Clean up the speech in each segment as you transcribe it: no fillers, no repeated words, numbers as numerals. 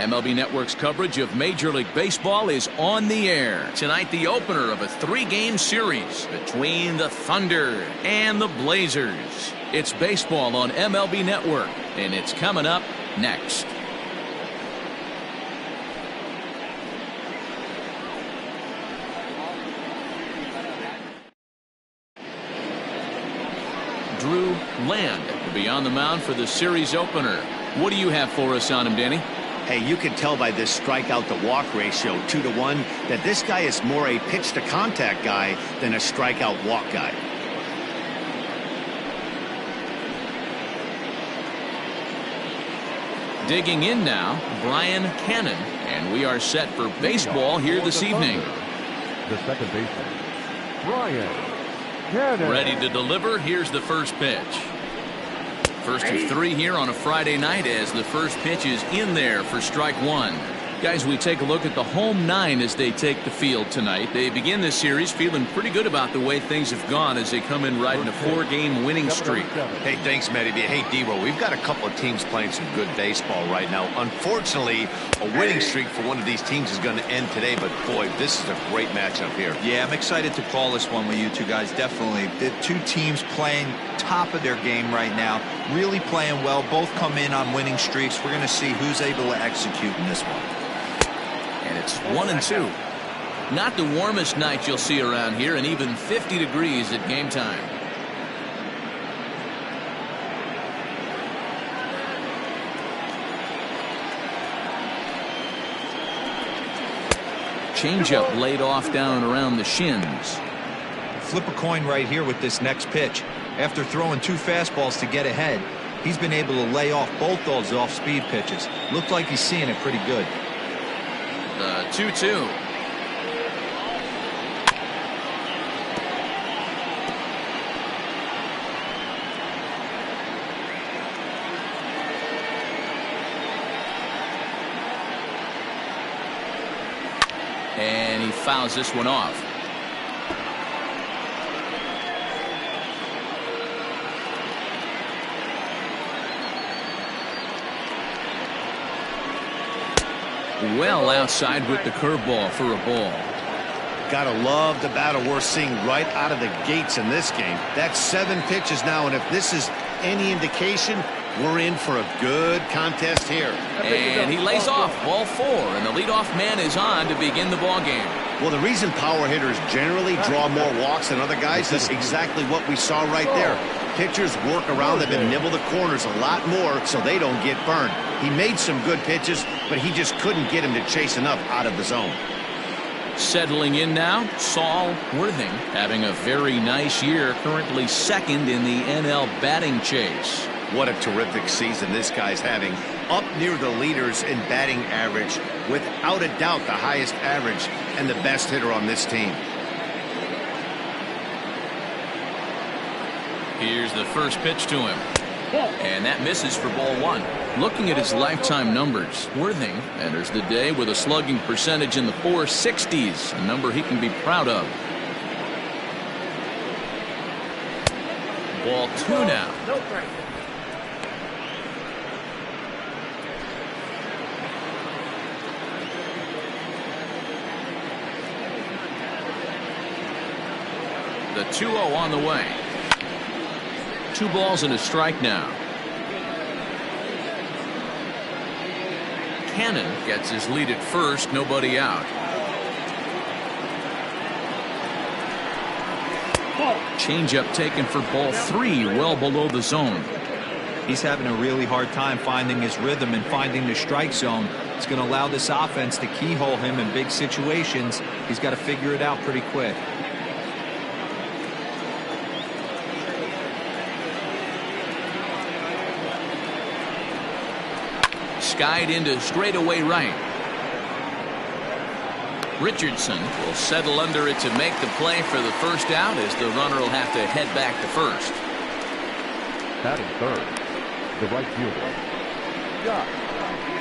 MLB Network's coverage of Major League Baseball is on the air. Tonight, the opener of a 3-game series between the Thunder and the Blazers. It's baseball on MLB Network, and it's coming up next. Drew Land will be on the mound for the series opener. What do you have for us on him, Danny? Hey, you can tell by this strikeout to walk ratio 2-to-1 that this guy is more a pitch to contact guy than a strikeout walk guy. Digging in now, Brian Cannon, and we are set for baseball here this evening. The second baseman, Brian Cannon. Ready to deliver. Here's the first pitch. First of 3 here on a Friday night as the first pitch is in there for strike 1. Guys, we take a look at the home 9 as they take the field tonight. They begin this series feeling pretty good about the way things have gone as they come in riding a 4-game winning streak. Hey, thanks, Matty. Hey, D-Roll, we've got a couple of teams playing some good baseball right now. Unfortunately, a winning streak for one of these teams is going to end today, but boy, this is a great matchup here. Yeah, I'm excited to call this one with you two guys, definitely. The two teams playing top of their game right now, really playing well. Both come in on winning streaks. We're going to see who's able to execute in this one. And it's 1-2. Not the warmest night you'll see around here, and even 50 degrees at game time. Changeup laid off down and around the shins. Flip a coin right here with this next pitch. After throwing 2 fastballs to get ahead, he's been able to lay off both those off-speed pitches. Looked like he's seeing it pretty good. 2-2. And he fouls this one off. Well outside with the curveball for a ball. Gotta love the battle we're seeing right out of the gates in this game. That's 7 pitches now, and if this is any indication, we're in for a good contest here. And he lays off ball 4, and the leadoff man is on to begin the ball game. Well, the reason power hitters generally draw more walks than other guys is exactly what we saw right there. Pitchers work around them and nibble the corners a lot more so they don't get burned. He made some good pitches, but he just couldn't get him to chase enough out of the zone. Settling in now, Saul Worthing, having a very nice year, currently 2nd in the NL batting chase. What a terrific season this guy's having. Up near the leaders in batting average, without a doubt the highest average and the best hitter on this team. Here's the first pitch to him. And that misses for ball 1. Looking at his lifetime numbers, Worthing enters the day with a slugging percentage in the 460s, a number he can be proud of. Ball 2 now. The 2-0 on the way. 2 balls and a strike now. Cannon gets his lead at first, nobody out. Changeup taken for ball 3, well below the zone. He's having a really hard time finding his rhythm and finding the strike zone. It's going to allow this offense to keyhole him in big situations. He's got to figure it out pretty quick. Skied into straightaway right. Richardson will settle under it to make the play for the first out as the runner will have to head back to first. Batting third, the right fielder, Scott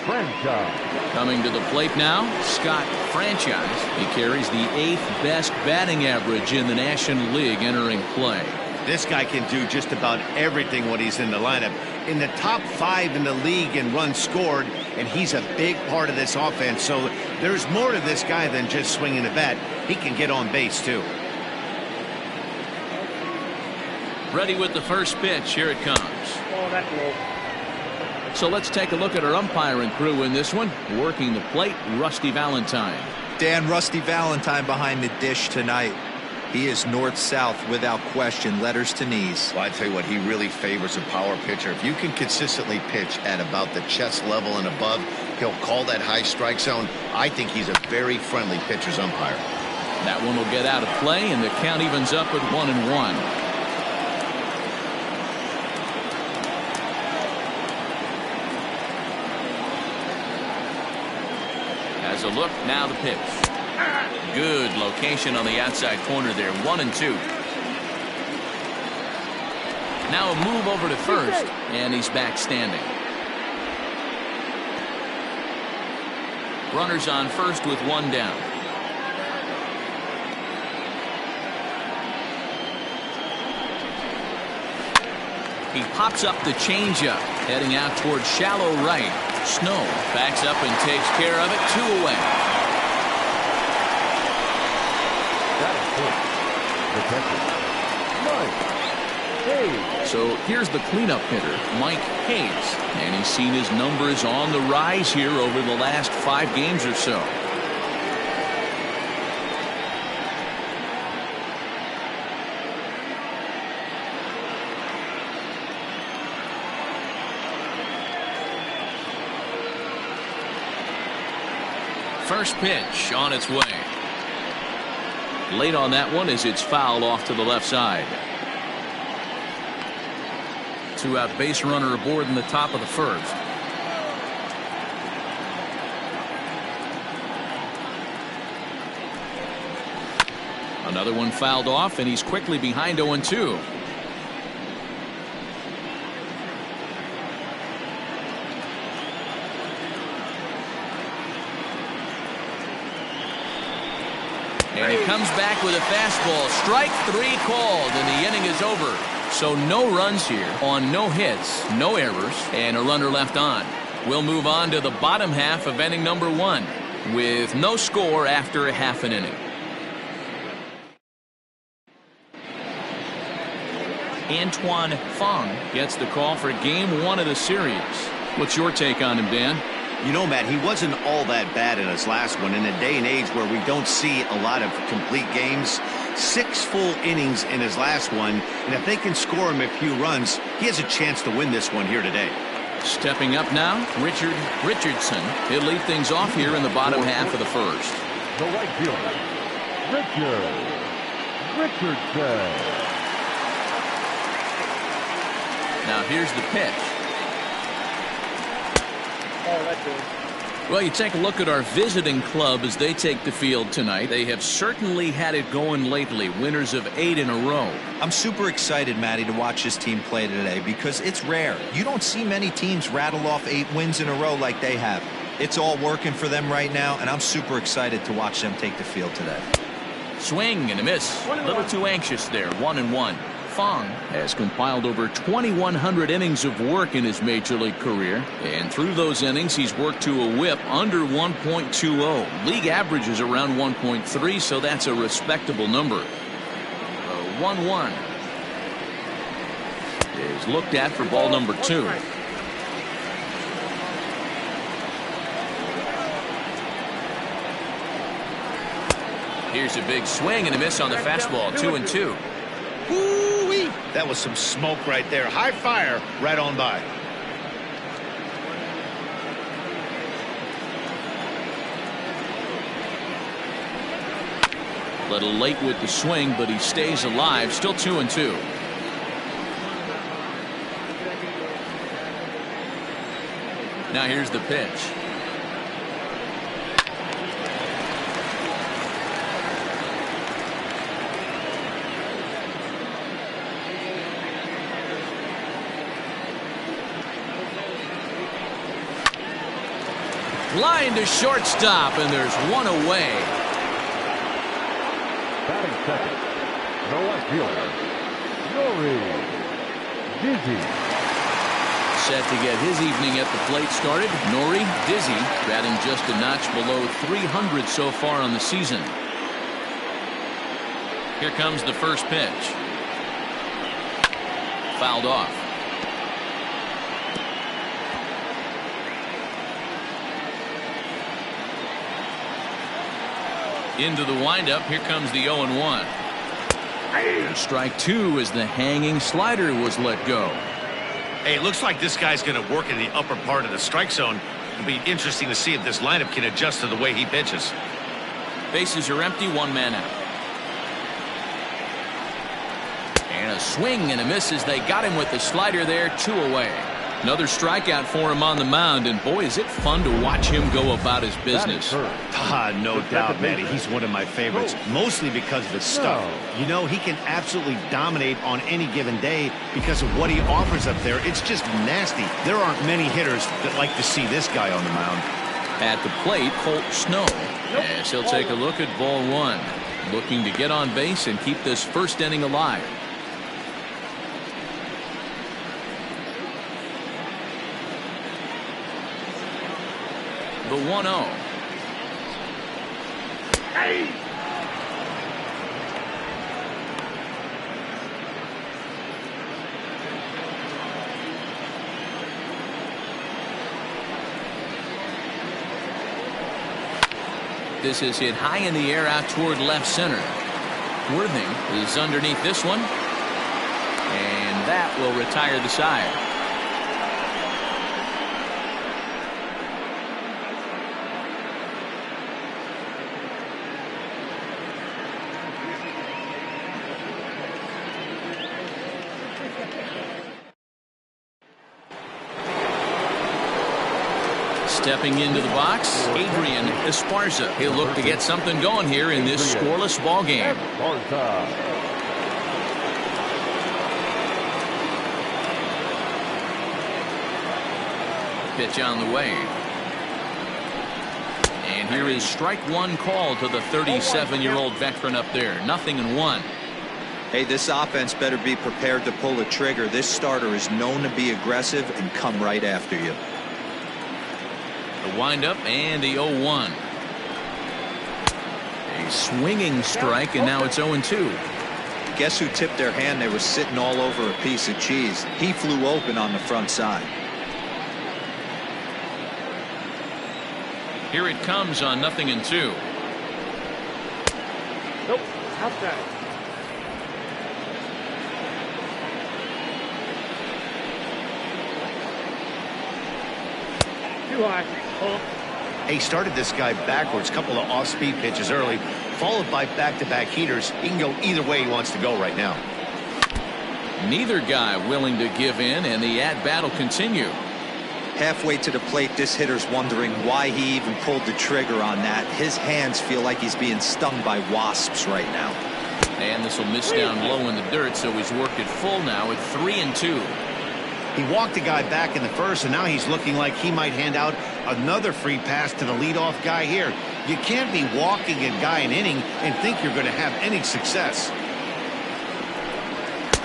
Franchise. Coming to the plate now, Scott Franchise. He carries the 8th best batting average in the National League entering play. This guy can do just about everything when he's in the lineup. In the top 5 in the league in runs scored, and he's a big part of this offense. So there's more to this guy than just swinging the bat. He can get on base, too. Ready with the first pitch. Here it comes. Oh, that's low. So let's take a look at our umpiring crew in this one. Working the plate, Rusty Valentine. Dan, Rusty Valentine behind the dish tonight. He is north-south without question, letters to knees. Well, I tell you what, he really favors a power pitcher. If you can consistently pitch at about the chest level and above, he'll call that high strike zone. I think he's a very friendly pitcher's umpire. That one will get out of play, and the count evens up at 1-1. As a look, now the pitch. Good location on the outside corner there. 1-2. Now a move over to first, and he's back standing. Runners on first with one down. He pops up the changeup, heading out towards shallow right. Snow backs up and takes care of it. 2 away. So here's the cleanup hitter, Mike Hayes, and he's seen his numbers on the rise here over the last 5 games or so. First pitch on its way. Late on that one as it's fouled off to the left side. 2-out base runner aboard in the top of the first. Another one fouled off, and he's quickly behind 0-2. And he comes back with a fastball. Strike 3 called, and the inning is over. So no runs here on no hits, no errors, and a runner left on. We'll move on to the bottom half of inning number 1 with no score after a half an inning. Antoine Fong gets the call for game 1 of the series. What's your take on him, Dan? You know, Matt, he wasn't all that bad in his last one. In a day and age where we don't see a lot of complete games, 6 full innings in his last one, and if they can score him a few runs, he has a chance to win this one here today. Stepping up now, Richard Richardson. He'll lead things off here in the bottom half of the first. The right fielder, Richardson. Now here's the pitch. Oh, that's good. Well, you take a look at our visiting club as they take the field tonight. They have certainly had it going lately. Winners of 8 in a row. I'm super excited, Matty, to watch this team play today because it's rare. You don't see many teams rattle off 8 wins in a row like they have. It's all working for them right now, and I'm super excited to watch them take the field today. Swing and a miss. A little too anxious there. 1-1. Fong has compiled over 2,100 innings of work in his major league career, and through those innings he's worked to a whip under 1.20. League average is around 1.3, so that's a respectable number. 1-1 is looked at for ball number 2. Here's a big swing and a miss on the fastball. 2-2. Woo-wee! That was some smoke right there. High fire right on by. A little late with the swing, but he stays alive. Still 2-2. Now here's the pitch. Line to shortstop, and there's one away. Batting second, the left fielder, Nori Dizzy. Set to get his evening at the plate started. Nori Dizzy batting just a notch below 300 so far on the season. Here comes the first pitch. Fouled off. Into the windup. Here comes the 0-1. Strike two as the hanging slider was let go. Hey, it looks like this guy's going to work in the upper part of the strike zone. It'll be interesting to see if this lineup can adjust to the way he pitches. Bases are empty, one man out. And a swing and a miss as they got him with the slider there, 2 away. Another strikeout for him on the mound, and boy, is it fun to watch him go about his business. No doubt, Matty. He's one of my favorites, mostly because of his stuff. You know, he can absolutely dominate on any given day because of what he offers up there. It's just nasty. There aren't many hitters that like to see this guy on the mound. At the plate, Colt Snow, as he'll take a look at ball one, looking to get on base and keep this first inning alive. The 1-0. This is hit high in the air out toward left center. Worthing is underneath this one, and that will retire the side. Stepping into the box, Adrian Esparza. He'll look to get something going here in this scoreless ball game. Pitch on the way. And here is strike one call to the 37-year-old veteran up there. 0-1. Hey, this offense better be prepared to pull the trigger. This starter is known to be aggressive and come right after you. The windup and the 0-1. A swinging strike, and now it's 0-2. Guess who tipped their hand? They were sitting all over a piece of cheese. He flew open on the front side. Here it comes on 0-2. Nope. Outside. Too high. He started this guy backwards, couple of off-speed pitches early, followed by back-to-back heaters. He can go either way he wants to go right now. Neither guy willing to give in, and the at-bat will continue. Halfway to the plate, this hitter's wondering why he even pulled the trigger on that. His hands feel like he's being stung by wasps right now. And this will miss down low in the dirt, so he's worked it full now at 3-2. He walked the guy back in the first, and now he's looking like he might hand out another free pass to the leadoff guy here. You can't be walking a guy an inning and think you're going to have any success.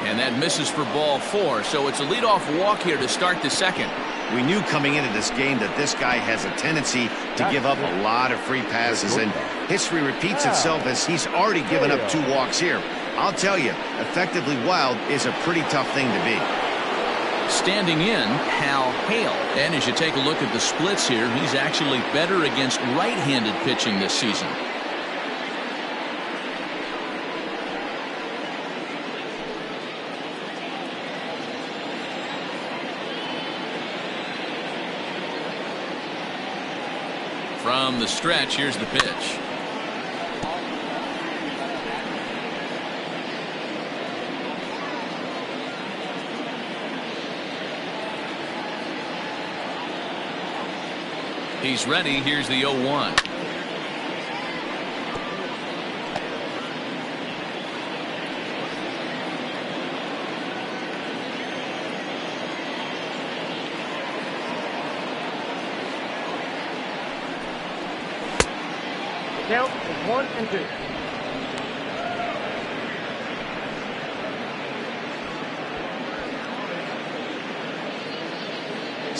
And that misses for ball 4, so it's a leadoff walk here to start the second. We knew coming into this game that this guy has a tendency to give up a lot of free passes, and history repeats itself as he's already given up 2 walks here. I'll tell you, effectively wild is a pretty tough thing to be. Standing in, Hal Hale. And as you take a look at the splits here, he's actually better against right-handed pitching this season. From the stretch, here's the pitch. He's ready. Here's the 0-1. Count is 1-2.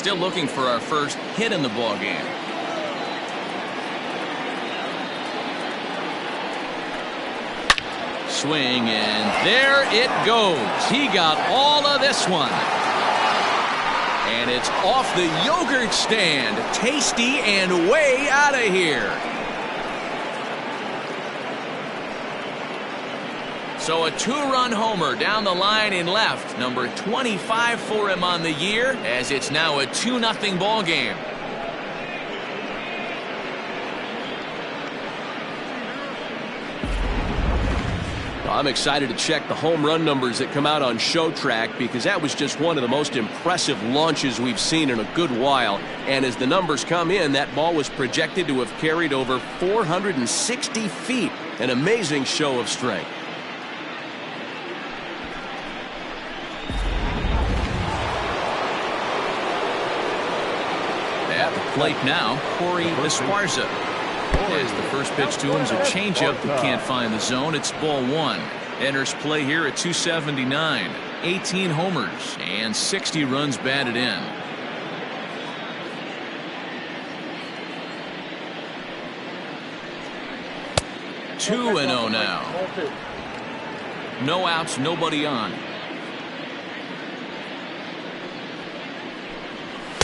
Still looking for our first hit in the ball game. Swing, and there it goes. He got all of this one. And it's off the yogurt stand. Tasty and way out of here. So a 2-run homer down the line in left. Number 25 for him on the year, as it's now a 2-0 ball game. I'm excited to check the home run numbers that come out on ShowTrack, because that was just one of the most impressive launches we've seen in a good while. And as the numbers come in, that ball was projected to have carried over 460 feet. An amazing show of strength. At the plate now, Corey Esparza. As the first pitch to him is a changeup that can't find the zone. It's ball 1. Enters play here at 279. 18 homers and 60 runs batted in. Two and 0 now. No outs, nobody on.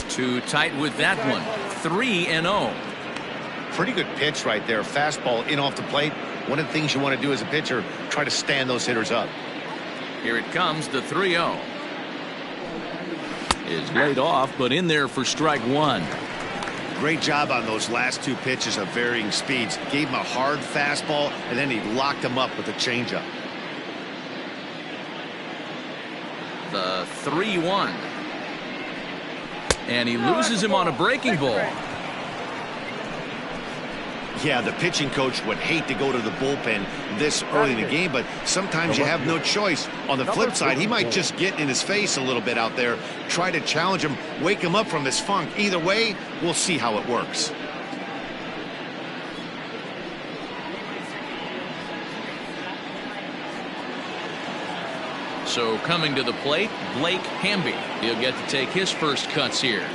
Too tight with that one. 3 and 0. Pretty good pitch right there. Fastball in off the plate. One of the things you want to do as a pitcher, try to stand those hitters up. Here it comes, the 3-0. Is laid off, but in there for strike 1. Great job on those last 2 pitches of varying speeds. Gave him a hard fastball, and then he locked him up with a changeup. The 3-1. And he loses him on a breaking ball. Yeah, the pitching coach would hate to go to the bullpen this early in the game, but sometimes you have no choice. On the flip side, he might just get in his face a little bit out there, try to challenge him, wake him up from his funk. Either way, we'll see how it works. So coming to the plate, Blake Hamby. He'll get to take his first cuts here.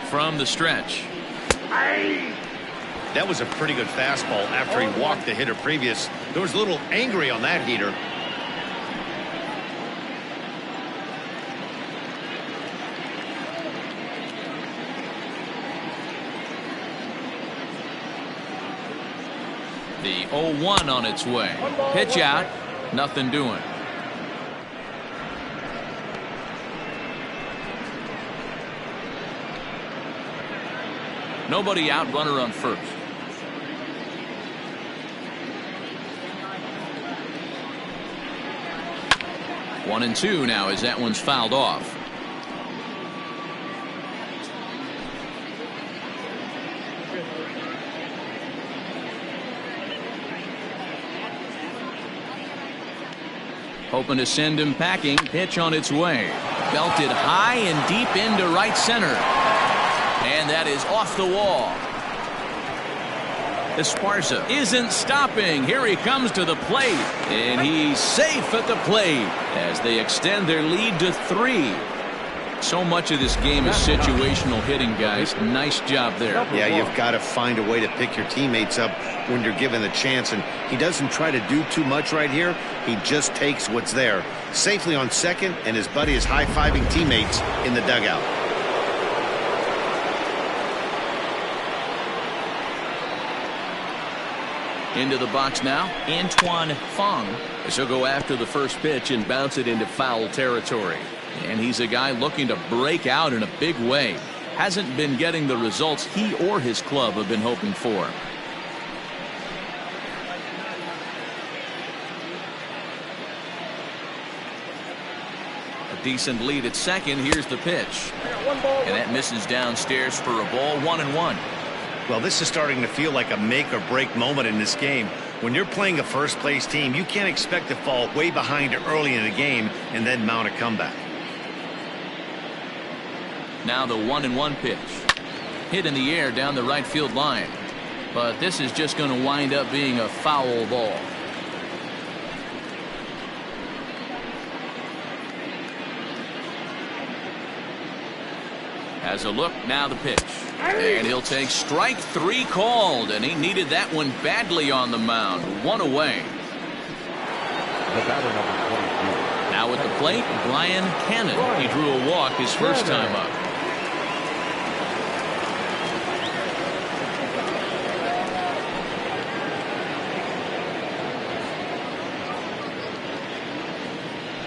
From the stretch. That was a pretty good fastball after he walked the hitter previous. There was a little angry on that heater. The 0-1 on its way. Pitch out. Nothing doing. Nobody out, runner on first. One and 2 now as that one's fouled off. Hoping to send him packing. Pitch on its way. Belted high and deep into right center. And that is off the wall. Esparza isn't stopping. Here he comes to the plate. And he's safe at the plate as they extend their lead to 3. So much of this game is situational hitting, guys. Nice job there. Yeah, you've got to find a way to pick your teammates up when you're given the chance. And he doesn't try to do too much right here. He just takes what's there. Safely on second, and his buddy is high-fiving teammates in the dugout. Into the box now, Antoine Fong. As he'll go after the first pitch and bounce it into foul territory. And he's a guy looking to break out in a big way. Hasn't been getting the results he or his club have been hoping for. A decent lead at second. Here's the pitch. And that misses downstairs for a ball. 1-1. Well, this is starting to feel like a make or break moment in this game. When you're playing a first place team, you can't expect to fall way behind early in the game and then mount a comeback. Now the 1-1 pitch. Hit in the air down the right field line. But this is just going to wind up being a foul ball. Has a look, now the pitch. And he'll take strike 3 called, and he needed that one badly on the mound. 1 away. The batter number 22. Now at the plate, Brian Cannon. He drew a walk his first time up.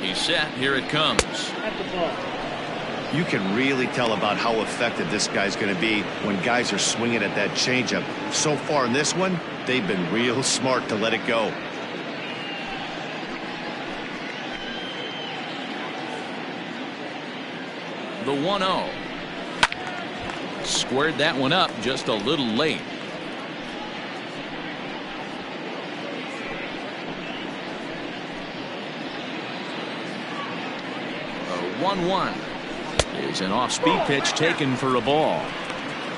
He's set. Here it comes. At the ball. You can really tell about how effective this guy's going to be when guys are swinging at that changeup. So far in this one, they've been real smart to let it go. The 1-0. Squared that one up just a little late. A 1-1. Is an off-speed pitch taken for a ball.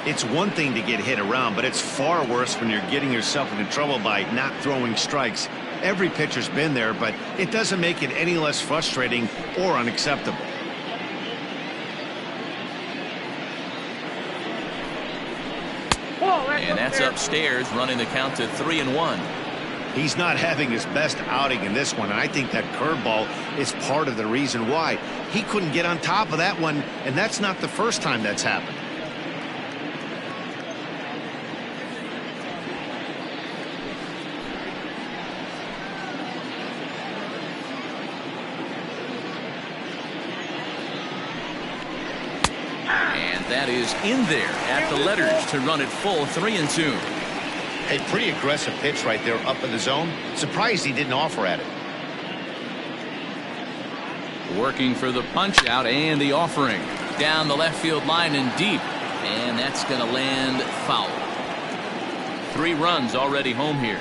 It's one thing to get hit around, but it's far worse when you're getting yourself into trouble by not throwing strikes. Every pitcher's been there, but it doesn't make it any less frustrating or unacceptable. And that's upstairs, running the count to 3-1. He's not having his best outing in this one, and I think that curveball is part of the reason why. He couldn't get on top of that one, and that's not the first time that's happened. And that is in there at the letters to run it full 3-2. A pretty aggressive pitch right there up in the zone. Surprised he didn't offer at it. Working for the punch out and the offering. Down the left field line and deep. And that's going to land foul. 3 runs already home here.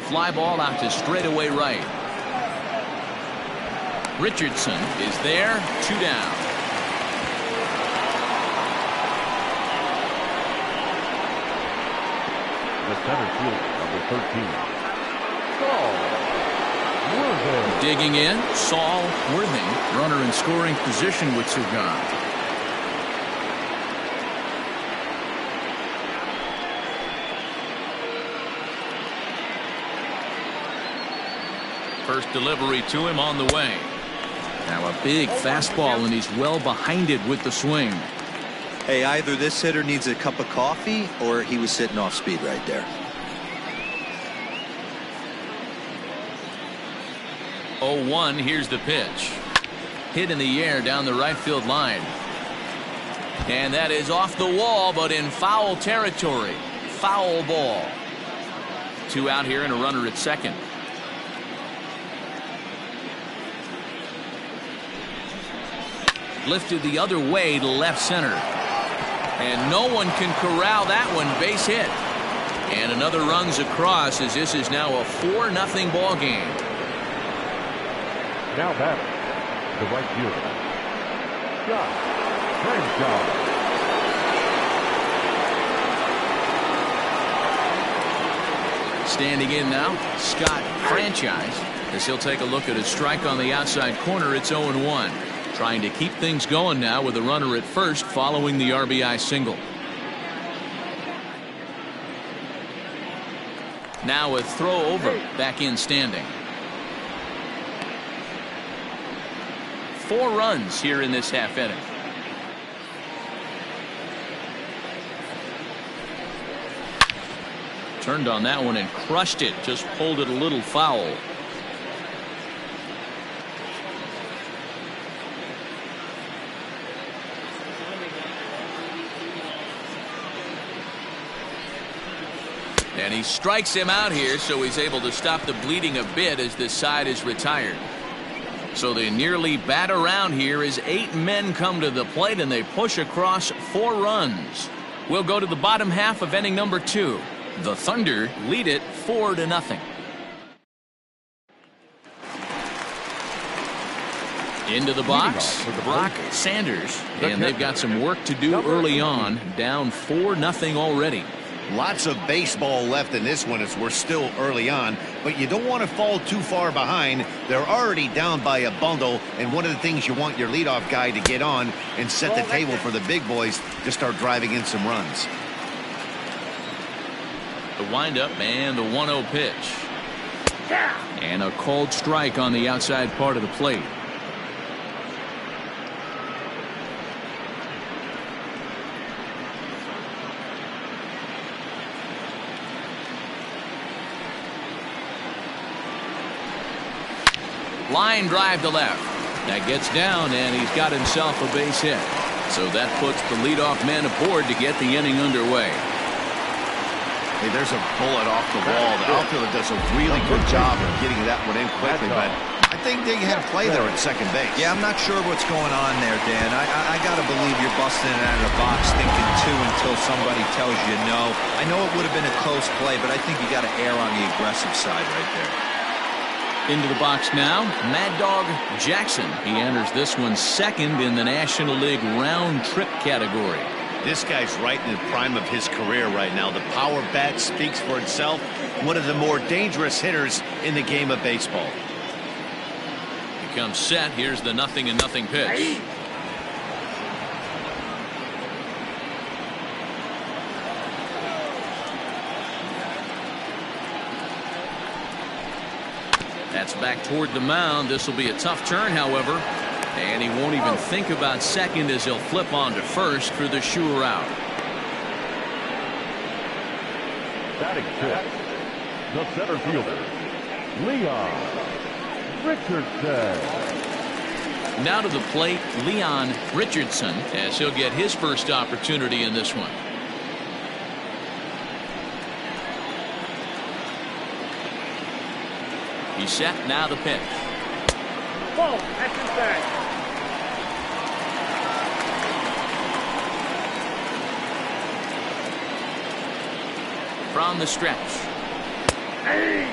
Fly ball out to straightaway right. Richardson is there, 2 down. The center field, number 13. Saul Worthing. Digging in, Saul Worthing, runner in scoring position with Sugan. First delivery to him on the way. Now a big fastball, and he's well behind it with the swing. Hey, either this hitter needs a cup of coffee or he was sitting off speed right there. 0-1, here's the pitch. Hit in the air down the right field line. And that is off the wall, but in foul territory. Foul ball. 2 out here and a runner at second. Lifted the other way to left center. And no one can corral that one. Base hit. And another runs across as this is now a 4-0 ball game. Now batting, the right fielder, Scott Franchise. Standing in now, Scott Franchise, as he'll take a look at a strike on the outside corner. It's 0-1. Trying to keep things going now with a runner at first following the RBI single. Now a throw over, back in standing. 4 runs here in this half inning. Turned on that one and crushed it, just pulled it a little foul. And he strikes him out here, so he's able to stop the bleeding a bit as this side is retired. So they nearly bat around here as 8 men come to the plate and they push across 4 runs. We'll go to the bottom half of inning number 2. The Thunder lead it 4-0. Into the box, Brock Sanders, and they've got some work to do early on, down 4-0 already. Lots of baseball left in this one as we're still early on, but you don't want to fall too far behind. They're already down by a bundle, and one of the things you want your leadoff guy to get on and set the table for the big boys to start driving in some runs. The windup and the 1-0 pitch. And a called strike on the outside part of the plate. Line drive to left. That gets down, and he's got himself a base hit. So that puts the leadoff man aboard to get the inning underway. Hey, there's a bullet off the wall. The outfielder does a really good job of getting that one in quickly, but I think they had a play there at second base. Yeah, I'm not sure what's going on there, Dan. I got to believe you're busting it out of the box thinking two until somebody tells you no. I know it would have been a close play, but I think you got to err on the aggressive side right there. Into the box now, Mad Dog Jackson. He enters this one second in the National League round trip category. This guy's right in the prime of his career right now. The power bat speaks for itself. One of the more dangerous hitters in the game of baseball. He comes set. Here's the 0-0 pitch. That's back toward the mound. This will be a tough turn, however. And he won't even think about second as he'll flip on to first for the sure out. Batting fifth, the center fielder, Leon Richardson. Now to the plate, Leon Richardson, as he'll get his first opportunity in this one. He's set. Now the pitch. Ball, that's inside. From the stretch. Hey.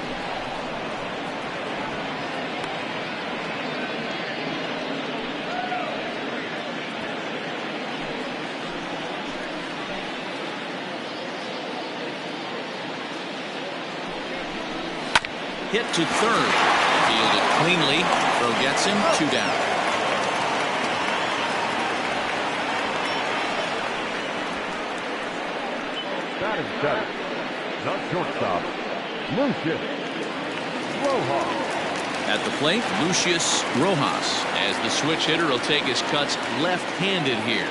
Hit to third. Fielded cleanly. Throw gets him. 2 down. Batting seventh, the shortstop, Lucius Rojas. At the plate, Lucius Rojas, as the switch hitter will take his cuts left-handed here.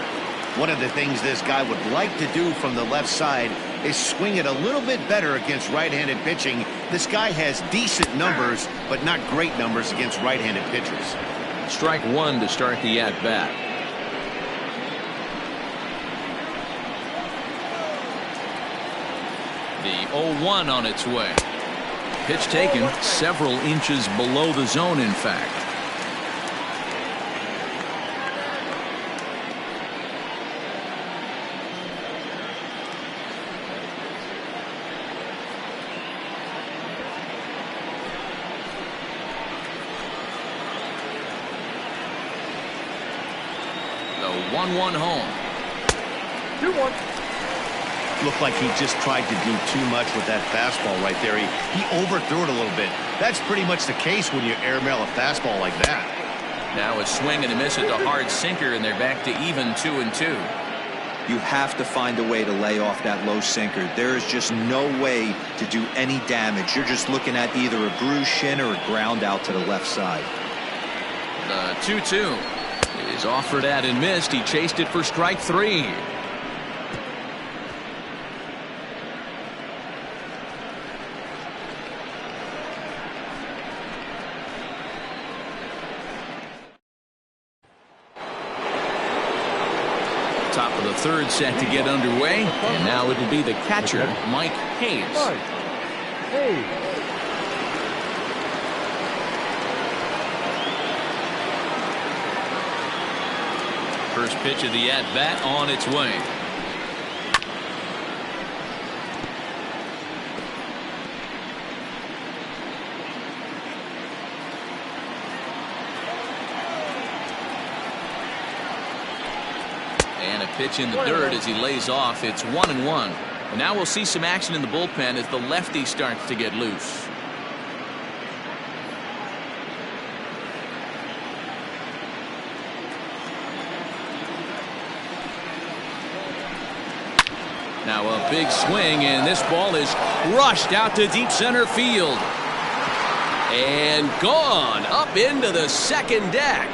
One of the things this guy would like to do from the left side is swing it a little bit better against right-handed pitching. This guy has decent numbers, but not great numbers against right-handed pitchers. Strike one to start the at-bat. The 0-1 on its way. Pitch taken several inches below the zone, in fact. The 1-1 home. 2-1. Looked like he just tried to do too much with that fastball right there. He overthrew it a little bit. That's pretty much the case when you airmail a fastball like that. Now a swing and a miss at the hard sinker, and they're back to even 2-2. You have to find a way to lay off that low sinker. There is just no way to do any damage. You're just looking at either a bruised shin or a ground out to the left side. The 2-2 is offered at and missed. He chased it for strike three. Top of the third set to get underway, and now it'll be the catcher, Mike Hayes. First pitch of the at-bat on its way. And a pitch in the dirt as he lays off. It's 1-1. And now we'll see some action in the bullpen as the lefty starts to get loose. Now a big swing, and this ball is crushed out to deep center field. And gone up into the second deck.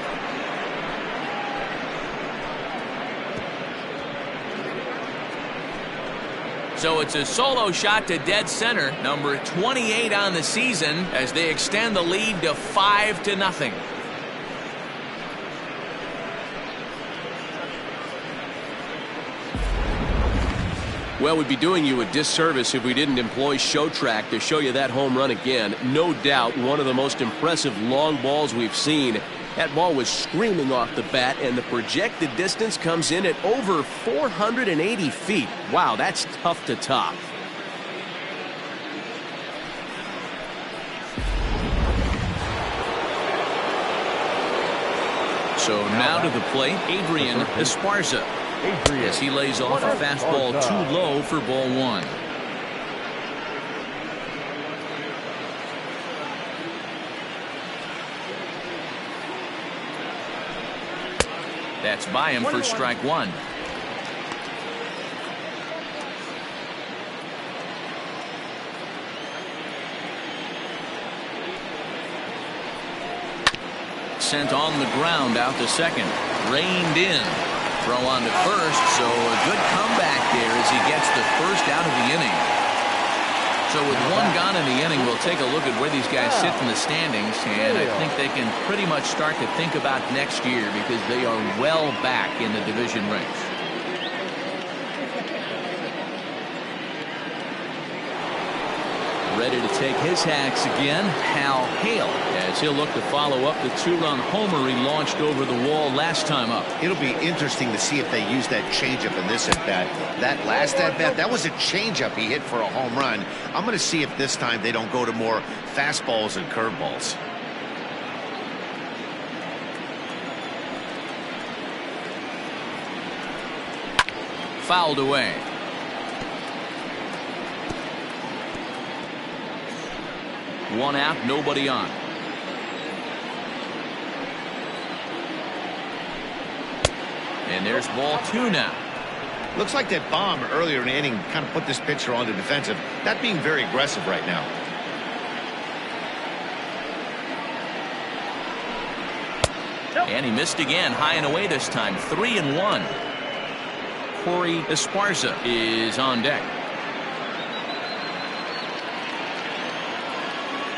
So it's a solo shot to dead center, number 28 on the season, as they extend the lead to 5-0. Well, we'd be doing you a disservice if we didn't employ ShowTrack to show you that home run again. No doubt one of the most impressive long balls we've seen. That ball was screaming off the bat, and the projected distance comes in at over 480 feet. Wow, that's tough to top. So now to the plate, Adrian Esparza. As he lays off a fastball too low for ball one. That's by him for strike one. Sent on the ground out to second. Reined in. Throw on to first, so a good comeback there as he gets the first out of the inning. So with one gone in the inning, we'll take a look at where these guys sit in the standings, and I think they can pretty much start to think about next year because they are well back in the division race. Ready to take his hacks again, Hal Hale, as he'll look to follow up the two-run homer he launched over the wall last time up. It'll be interesting to see if they use that changeup in this at-bat. That last at-bat, that was a changeup he hit for a home run. I'm going to see if this time they don't go to more fastballs and curveballs. Fouled away. One out, nobody on. And there's ball two now. Looks like that bomb earlier in the inning kind of put this pitcher on the defensive. Not being very aggressive right now. And he missed again, high and away this time. 3-1. Corey Esparza is on deck.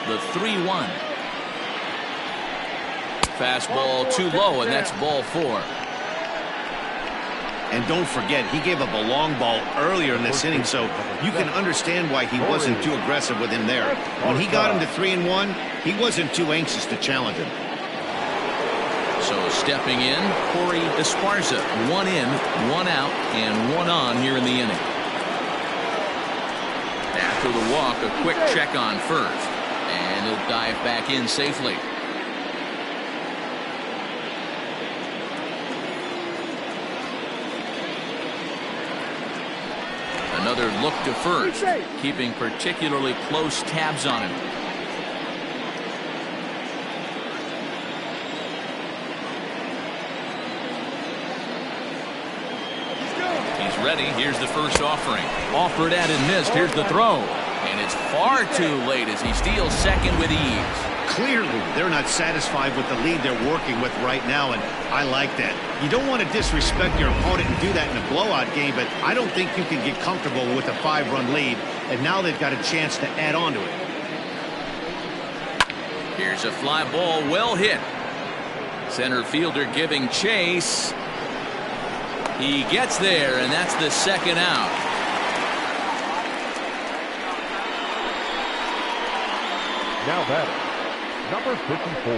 The 3-1. Fastball too low, and that's ball four. And don't forget, he gave up a long ball earlier in this inning, so you can understand why he wasn't too aggressive with him there. When he got him to 3-1, he wasn't too anxious to challenge him. So stepping in, Corey Esparza. One in, one out, and one on here in the inning. After the walk, a quick check on first. And he'll dive back in safely. Another look to first, keeping particularly close tabs on him. He's ready. Here's the first offering. Offered at and missed. Here's the throw. And it's far too late as he steals second with ease. Clearly, they're not satisfied with the lead they're working with right now, and I like that. You don't want to disrespect your opponent and do that in a blowout game, but I don't think you can get comfortable with a 5-run lead, and now they've got a chance to add on to it. Here's a fly ball, well hit. Center fielder giving chase. He gets there, and that's the second out. Now batting, number 54.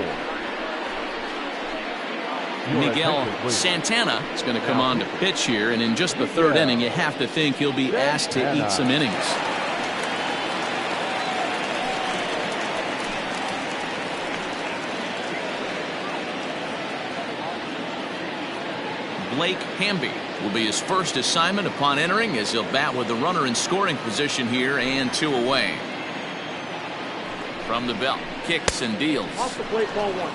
Miguel Santana is going to come on to pitch here, and in just the third inning, you have to think he'll be asked to eat some innings. Blake Hamby will be his first assignment upon entering, as he'll bat with the runner in scoring position here and 2 away. From the belt, kicks and deals. Off the plate, ball 1.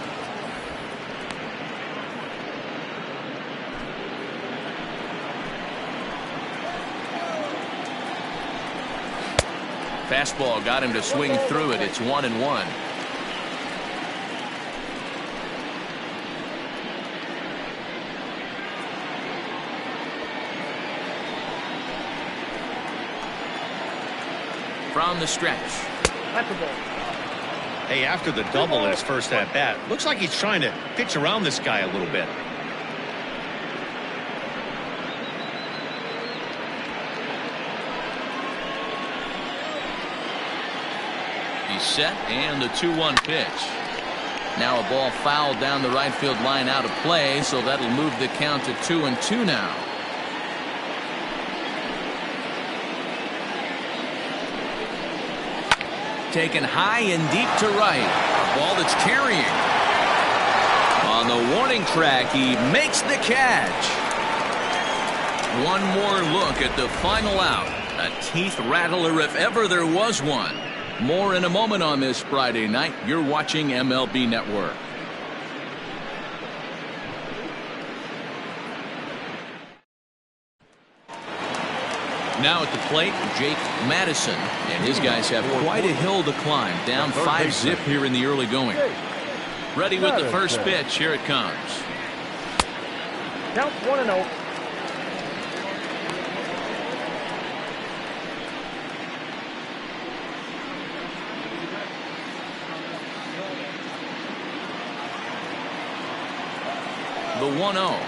Fastball got him to swing through it. It's 1-1. From the stretch. At the ball. Hey, after the double in his first at bat, looks like he's trying to pitch around this guy a little bit. He's set, and the 2-1 pitch. Now a ball fouled down the right field line, out of play, so that'll move the count to 2-2 now. Taken high and deep to right. A ball that's carrying. On the warning track, he makes the catch. One more look at the final out. A teeth rattler if ever there was one. More in a moment on this Friday night. You're watching MLB Network. Now at the plate, Jake Madison, and his guys have quite a hill to climb. Down 5-zip here in the early going. Ready with the first pitch. Here it comes. Count 1-0. The 1-0.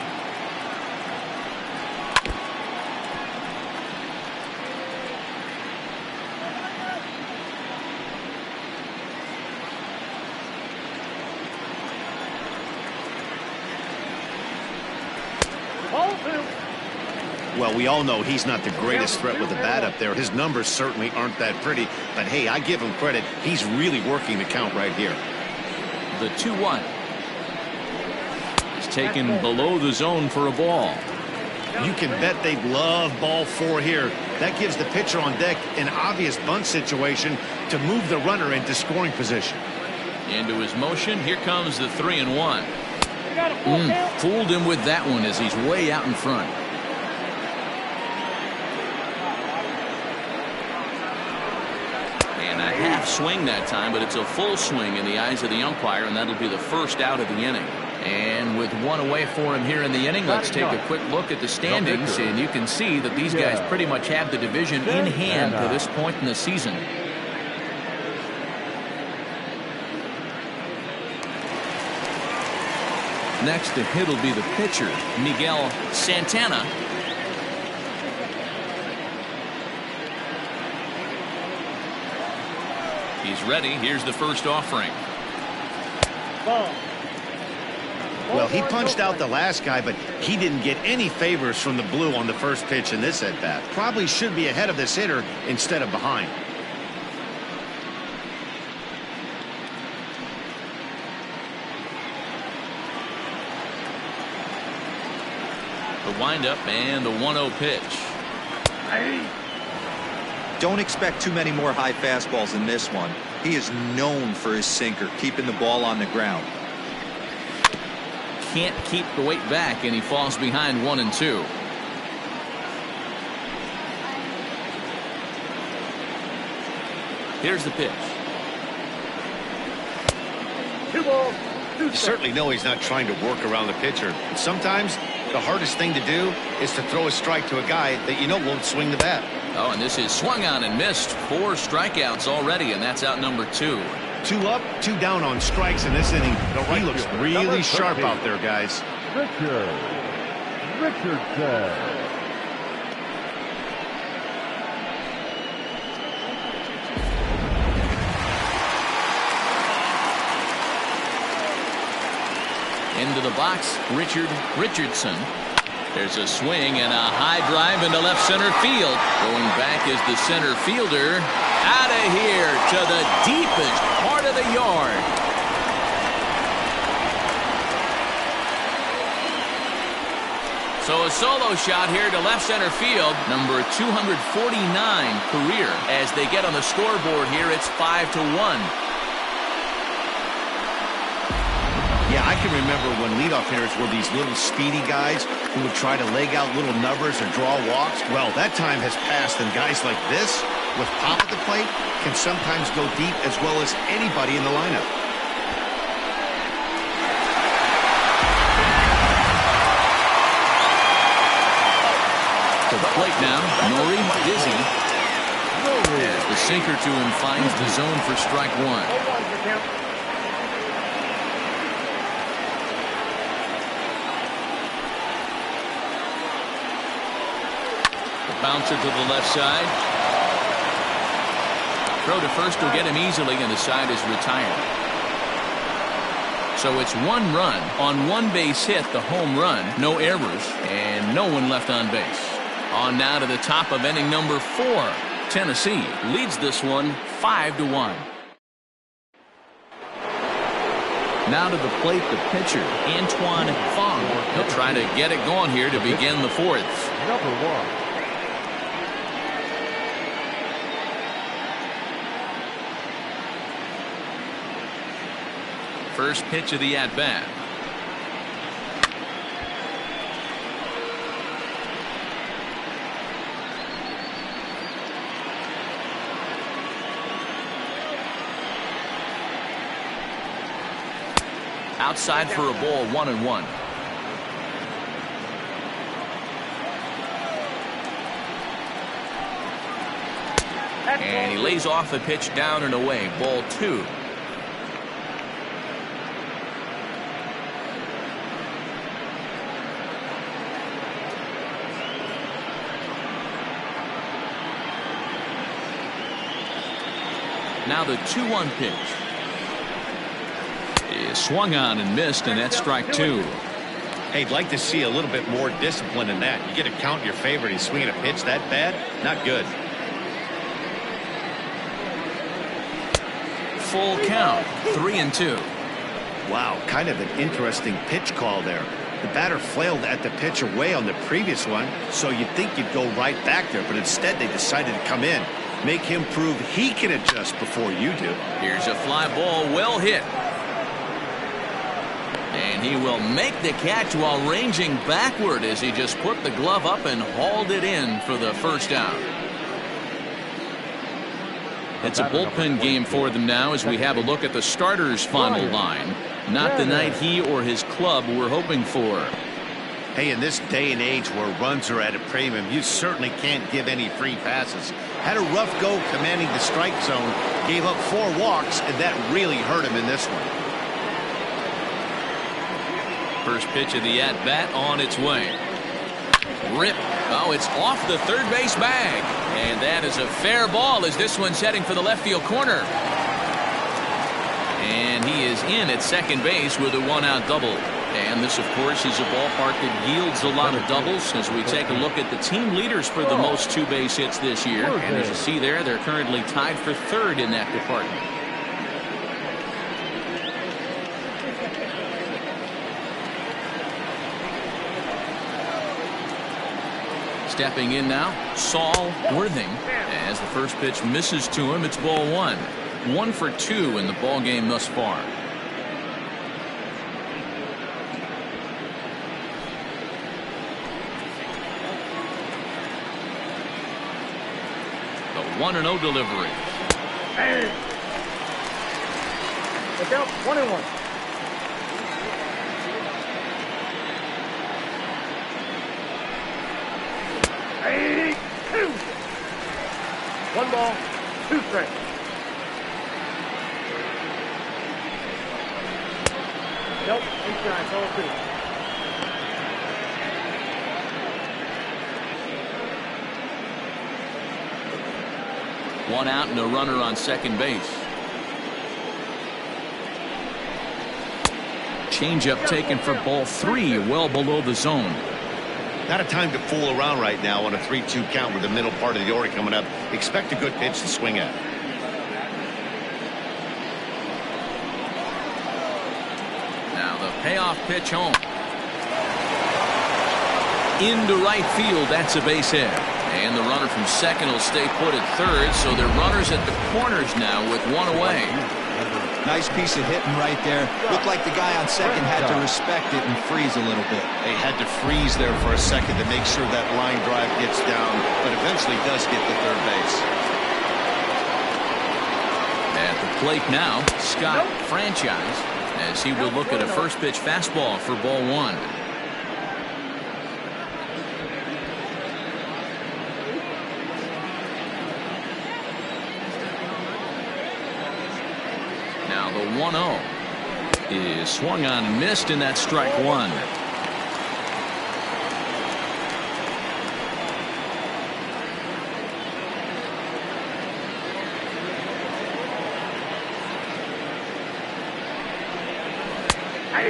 Well, we all know he's not the greatest threat with the bat up there. His numbers certainly aren't that pretty. But, hey, I give him credit. He's really working the count right here. The 2-1. He's taken below the zone for a ball. You can bet they love ball 4 here. That gives the pitcher on deck an obvious bunt situation to move the runner into scoring position. Into his motion. Here comes the 3-1. Fooled him with that one as he's way out in front. And a half swing that time, but it's a full swing in the eyes of the umpire, and that'll be the first out of the inning. And with one away for him here in the inning, let's take a quick look at the standings, and you can see that these guys pretty much have the division in hand to this point in the season. Next to hit will be the pitcher, Miguel Santana. He's ready. Here's the first offering. Well, he punched out the last guy, but he didn't get any favors from the blue on the first pitch in this at-bat. Probably should be ahead of this hitter instead of behind. The windup and the 1-0 pitch. Don't expect too many more high fastballs in this one. He is known for his sinker, keeping the ball on the ground. Can't keep the weight back, and he falls behind 1-2. Here's the pitch. 2 balls. You certainly know he's not trying to work around the pitcher. And sometimes the hardest thing to do is to throw a strike to a guy that you know won't swing the bat. Oh, and this is swung on and missed. 4 strikeouts already, and that's out number 2. 2 up, 2 down on strikes in this inning. He looks really sharp out there, guys. Richardson. Into the box, Richardson. There's a swing and a high drive into left center field. Going back is the center fielder. Out of here to the deepest part of the yard. So a solo shot here to left center field, number 249 career. As they get on the scoreboard here, it's 5-1. Yeah, I can remember when leadoff hitters were these little speedy guys who would try to leg out little numbers or draw walks. Well, that time has passed, and guys like this, with pop at the plate, can sometimes go deep as well as anybody in the lineup. To the plate now, Nori Dizzy. As the sinker to him finds the zone for strike one. Bouncer to the left side. Throw to first will get him easily, and the side is retired. So it's 1 run on 1 base hit, the home run, no errors, and no one left on base. On now to the top of inning number 4. Tennessee leads this one 5-1. Now to the plate, the pitcher, Antoine Fong. He'll try to get it going here to begin the 4th. Number 1. First pitch of the at-bat. Outside for a ball, 1-1. And he lays off the pitch down and away. Ball 2. Now the 2-1 pitch is swung on and missed, and that's strike 2. Hey, I'd like to see a little bit more discipline in that. You get a count in your favor and he's swinging a pitch that bad? Not good. Full count, 3-2. Wow, kind of an interesting pitch call there. The batter flailed at the pitch away on the previous one, so you'd think you'd go right back there, but instead they decided to come in. Make him prove he can adjust before you do. Here's a fly ball, well hit. And he will make the catch while ranging backward as he just put the glove up and hauled it in for the first out. It's a bullpen game for them now as we have a look at the starters' final line. Not the night he or his club were hoping for. Hey, in this day and age where runs are at a premium, you certainly can't give any free passes. Had a rough go commanding the strike zone, gave up 4 walks, and that really hurt him in this one. First pitch of the at-bat on its way. Rip. Oh, it's off the third base bag. And that is a fair ball as this one's heading for the left field corner. And he is in at second base with a 1-out double. And this, of course, is a ballpark that yields a lot of doubles as we take a look at the team leaders for the most 2-base hits this year. And as you see there, they're currently tied for 3rd in that department. Stepping in now, Saul Worthing. As the first pitch misses to him, it's ball 1. 1 for 2 in the ball game thus far. The 1-0 delivery. Look out, 1-1. Hey, 2. 1 ball, 2 strikes. Nope, he's trying, ball 2. One out and a runner on second base. Changeup taken for ball 3, well below the zone. Not a time to fool around right now on a 3-2 count with the middle part of the order coming up. Expect a good pitch to swing at. Now the Payoff pitch home. into right field. That's a base hit. And the runner from second will stay put at third, so they're runners at the corners now with one away. Nice piece of hitting right there. Looked like the guy on second had to respect it and freeze a little bit. They had to freeze there for a second to make sure that line drive gets down, but eventually does get to third base. At the plate now, Scott Franchise, as he will look at a first pitch fastball for ball one. Now the 1-0 is swung on and missed, and that's strike one.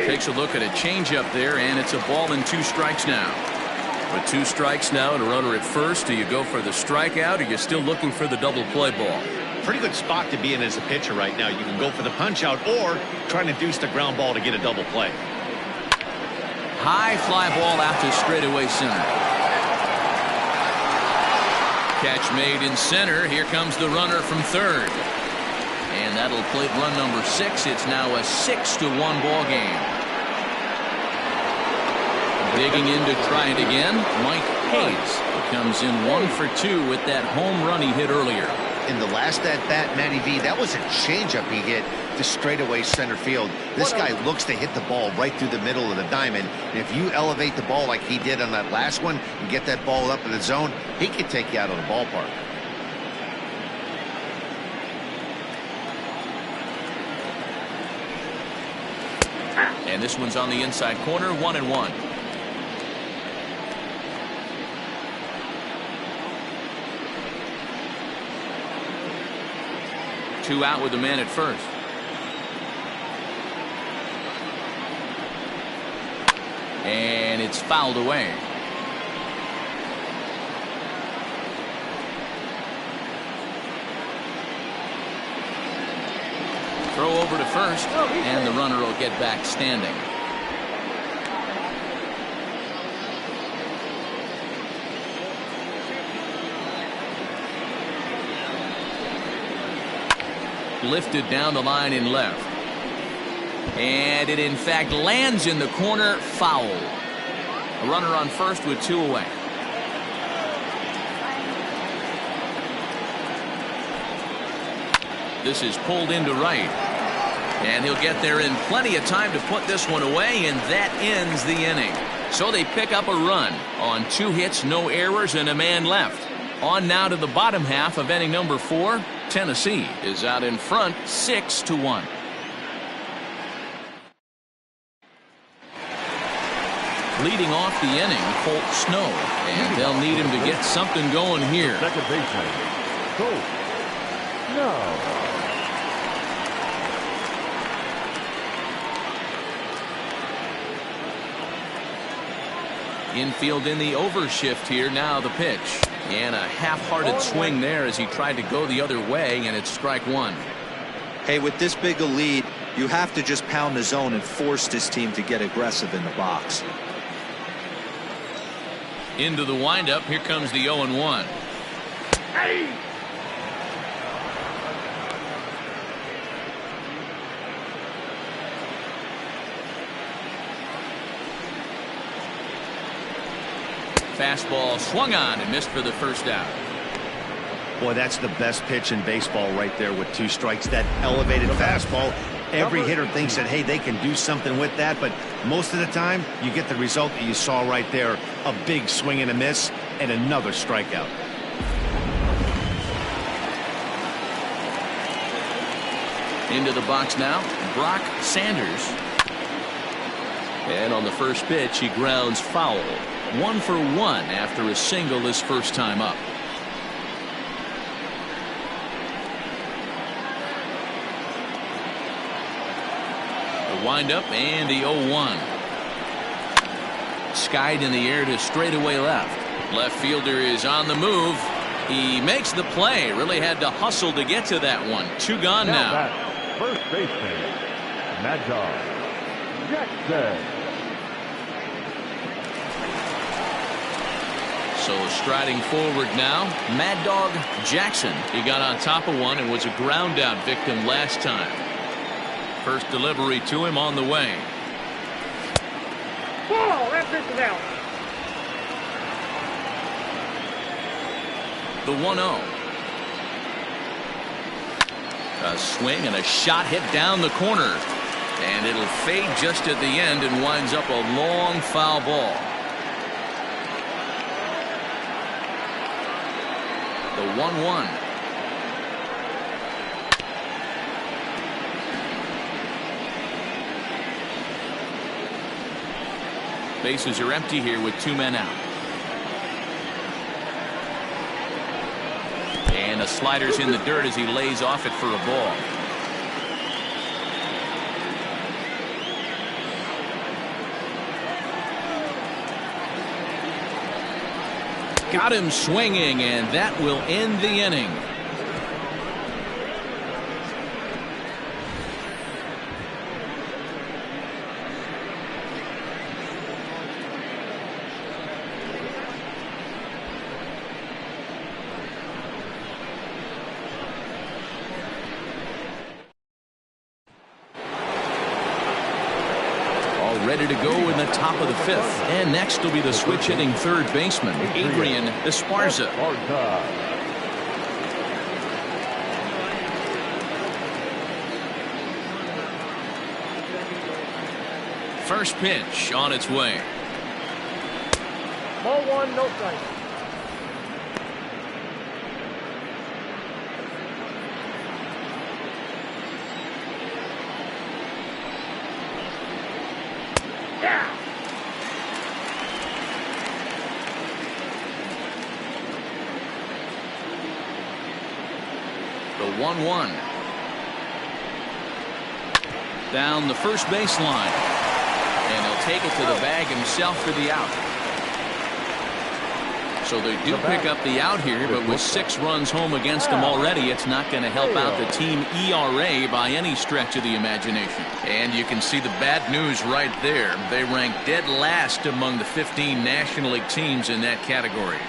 Takes a look at a changeup there, and it's a ball and 2 strikes now. With 2 strikes now and a runner at first, do you go for the strikeout, or are you still looking for the double play ball? Pretty good spot to be in as a pitcher right now. You can go for the punch out or try to deuce the ground ball to get a double play. High fly ball out to straightaway center. Catch made in center. Here comes the runner from third. And that'll plate run number 6. It's now a 6-1 ball game. Digging in to try it again, Mike Hayes comes in 1 for 2 with that home run he hit earlier. In the last at-bat, Matty V, that was a changeup he hit to straightaway center field. This guy looks to hit the ball right through the middle of the diamond. And if you elevate the ball like he did on that last one and get that ball up in the zone, he can take you out of the ballpark. And this one's on the inside corner, 1-1. Two out with the man at first. And it's fouled away. Throw over to first, and the runner will get back standing. Lifted down the line in left. And it in fact lands in the corner, foul. A runner on first with 2 away. This is pulled into right. And he'll get there in plenty of time to put this one away, and that ends the inning. So they pick up a run on 2 hits, no errors, and a man left. On now to the bottom half of inning number 4. Tennessee is out in front 6-1. Leading off the inning, Colt Snow, and they'll need him to get something going here. Second baseman, Colt Snow. Infield in the overshift here. Now the pitch. And a half-hearted swing there as he tried to go the other way, and it's strike one. Hey, with this big a lead, you have to just pound the zone and force this team to get aggressive in the box. Into the windup. Here comes the 0-1. Hey! Fastball swung on and missed for the first out. Boy, that's the best pitch in baseball right there with 2 strikes. That elevated fastball. Every hitter thinks that, hey, they can do something with that, but most of the time you get the result that you saw right there. A big swing and a miss and another strikeout. Into the box now, Brock Sanders. And on the first pitch, he grounds foul. 1 for 1 after a single his first time up. The windup and the 0-1. Skied in the air to straightaway left. Left fielder is on the move. He makes the play. Really had to hustle to get to that one. 2 gone now. First baseman, Major Jackson. So striding forward now, Mad Dog Jackson. He got on top of one and was a ground out victim last time. First delivery to him on the way. Ball, that pitch is out. The 1-0. A swing and a shot hit down the corner. And it'll fade just at the end and winds up a long foul ball. The 1-1. Bases are empty here with 2 men out. And a slider's in the dirt as he lays off it for a ball. Got him swinging, and that will end the inning. Ready to go in the top of the 5th. And next will be the switch hitting third baseman, Adrian Esparza. First pitch on its way. Ball 1, no strike. The 1-1. Down the first baseline. And he'll take it to the bag himself for the out. So they do pick up the out here, but with 6 runs home against them already, it's not going to help out the team ERA by any stretch of the imagination. And you can see the bad news right there. They rank dead last among the 15 National League teams in that category.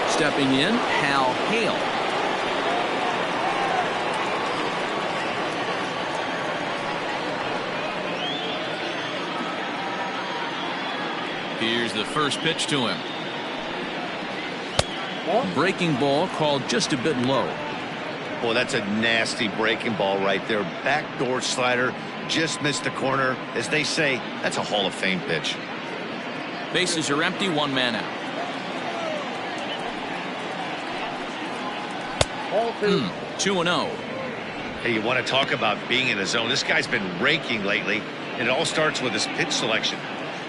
Stepping in, Hal Hale. Here's the first pitch to him. Breaking ball called just a bit low. Well, that's a nasty breaking ball right there. Backdoor slider, just missed the corner. As they say, that's a Hall of Fame pitch. Bases are empty, 1 man out. 2-0. Hey, you want to talk about being in a zone? This guy's been raking lately, and it all starts with his pitch selection.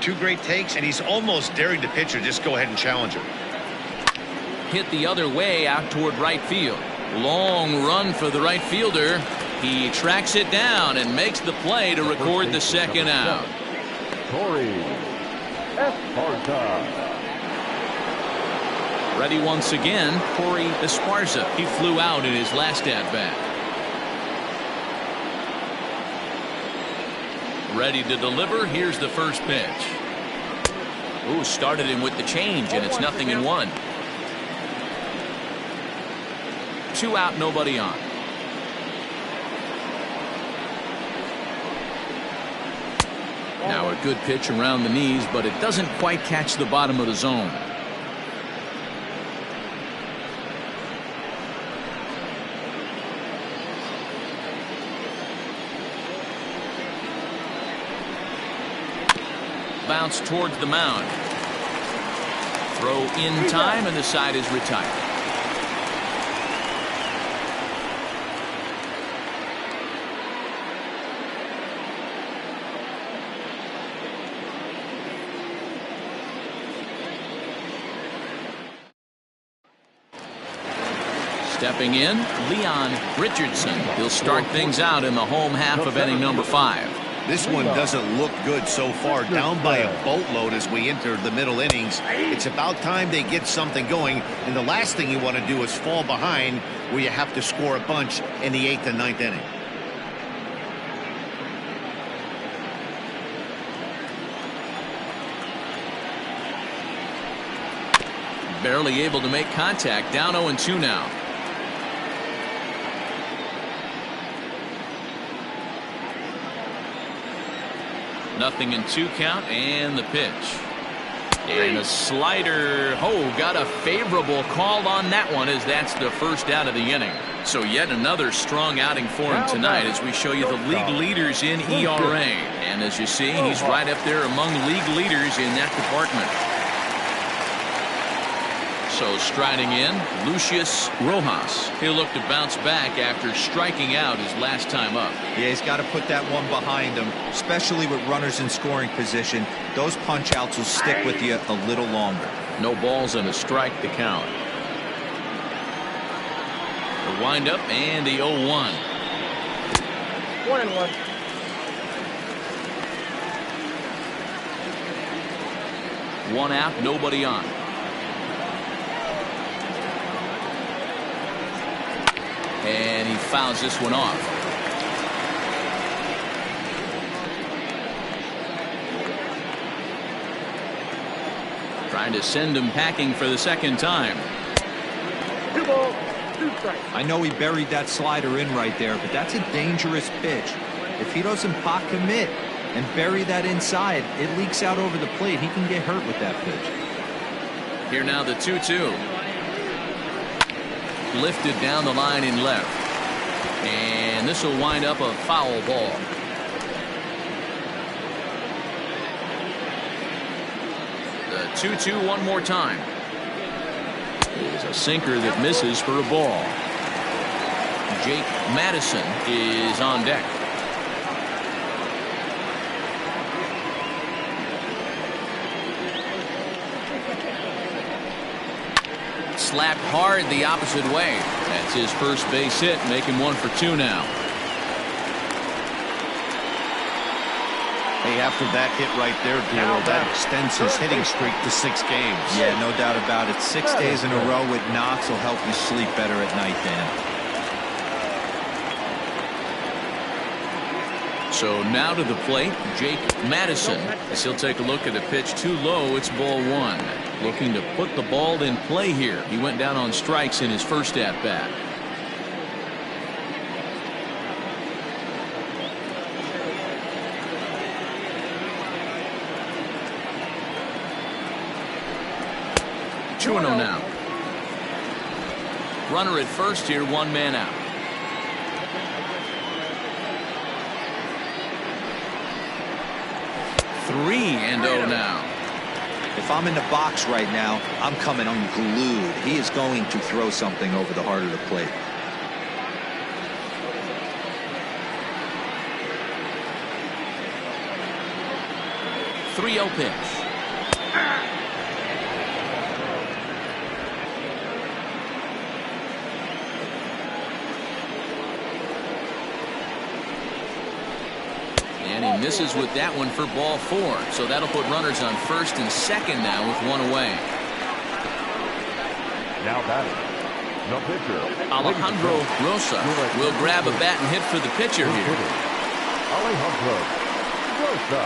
2 great takes, and he's almost daring the pitcher just go ahead and challenge him. Hit the other way out toward right field. Long run for the right fielder. He tracks it down and makes the play to record the second out. Corey Esparza. Ready once again, Corey Esparza. He flew out in his last at-bat. Ready to deliver. Here's the first pitch. Ooh, started him with the change, and it's 0-1. 2 out, nobody on. Now a good pitch around the knees, but it doesn't quite catch the bottom of the zone. Bounce towards the mound. Throw in time, and the side is retired. Stepping in, Leon Richardson. He'll start things out in the home half of inning number 5. This one doesn't look good so far. Down by a boatload as we enter the middle innings. It's about time they get something going, and the last thing you want to do is fall behind where you have to score a bunch in the 8th and 9th inning. Barely able to make contact. Down 0-2 now. Nothing in 2 count, and the pitch. And a slider. Oh, got a favorable call on that one, as that's the first out of the inning. So yet another strong outing for him tonight as we show you the league leaders in ERA. And as you see, he's right up there among league leaders in that department. So striding in, Lucius Rojas. He'll look to bounce back after striking out his last time up. Yeah, he's got to put that one behind him, especially with runners in scoring position. Those punch outs will stick with you a little longer. No balls and a strike to count. The windup and the 0-1. 1-1. One out, nobody on. And he fouls this one off. Trying to send him packing for the second time. 2 balls, 2 strikes. I know he buried that slider in right there, but that's a dangerous pitch. If he doesn't pot commit and bury that inside, it leaks out over the plate. He can get hurt with that pitch. Here now the 2-2. Lifted down the line in left. And this will wind up a foul ball. The 2-2 one more time. Is a sinker that misses for a ball. Jake Madison is on deck. Slapped hard the opposite way. That's his first base hit, making 1 for 2 now. Hey, after that hit right there, Dero, that extends his hitting streak to 6 games. Yeah, no doubt about it. 6 days in a row with knocks will help you sleep better at night, Dan. So now to the plate, Jake Madison. As he'll take a look at a pitch too low, it's ball 1. Looking to put the ball in play here. He went down on strikes in his first at bat. Two and 0 now. Runner at first here, 1 man out. 3-0 now. If I'm in the box right now, I'm coming unglued. He is going to throw something over the heart of the plate. pitch. And he misses with that one for ball 4. So that'll put runners on first and second now with 1 away. Now batting, the pitcher. Alejandro Rosa will grab a bat and hit for the pitcher here. Alejandro Rosa.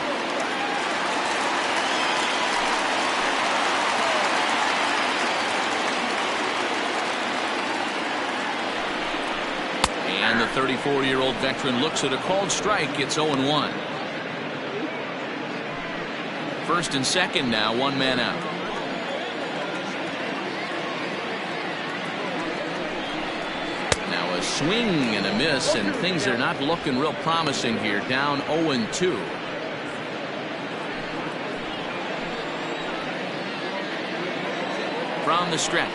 And the 34-year-old veteran looks at a called strike. It's 0-1. First and second now, 1 man out. Now a swing and a miss, and things are not looking real promising here. Down 0-2. From the stretch.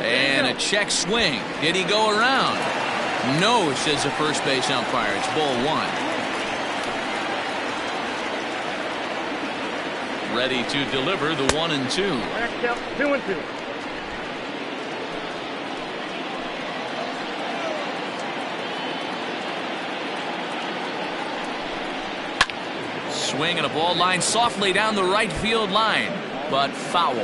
And a check swing. Did he go around? No, says the first base umpire. It's ball 1. Ready to deliver the 1-2. Back out 2-2. Swing and a ball line softly down the right field line. but foul.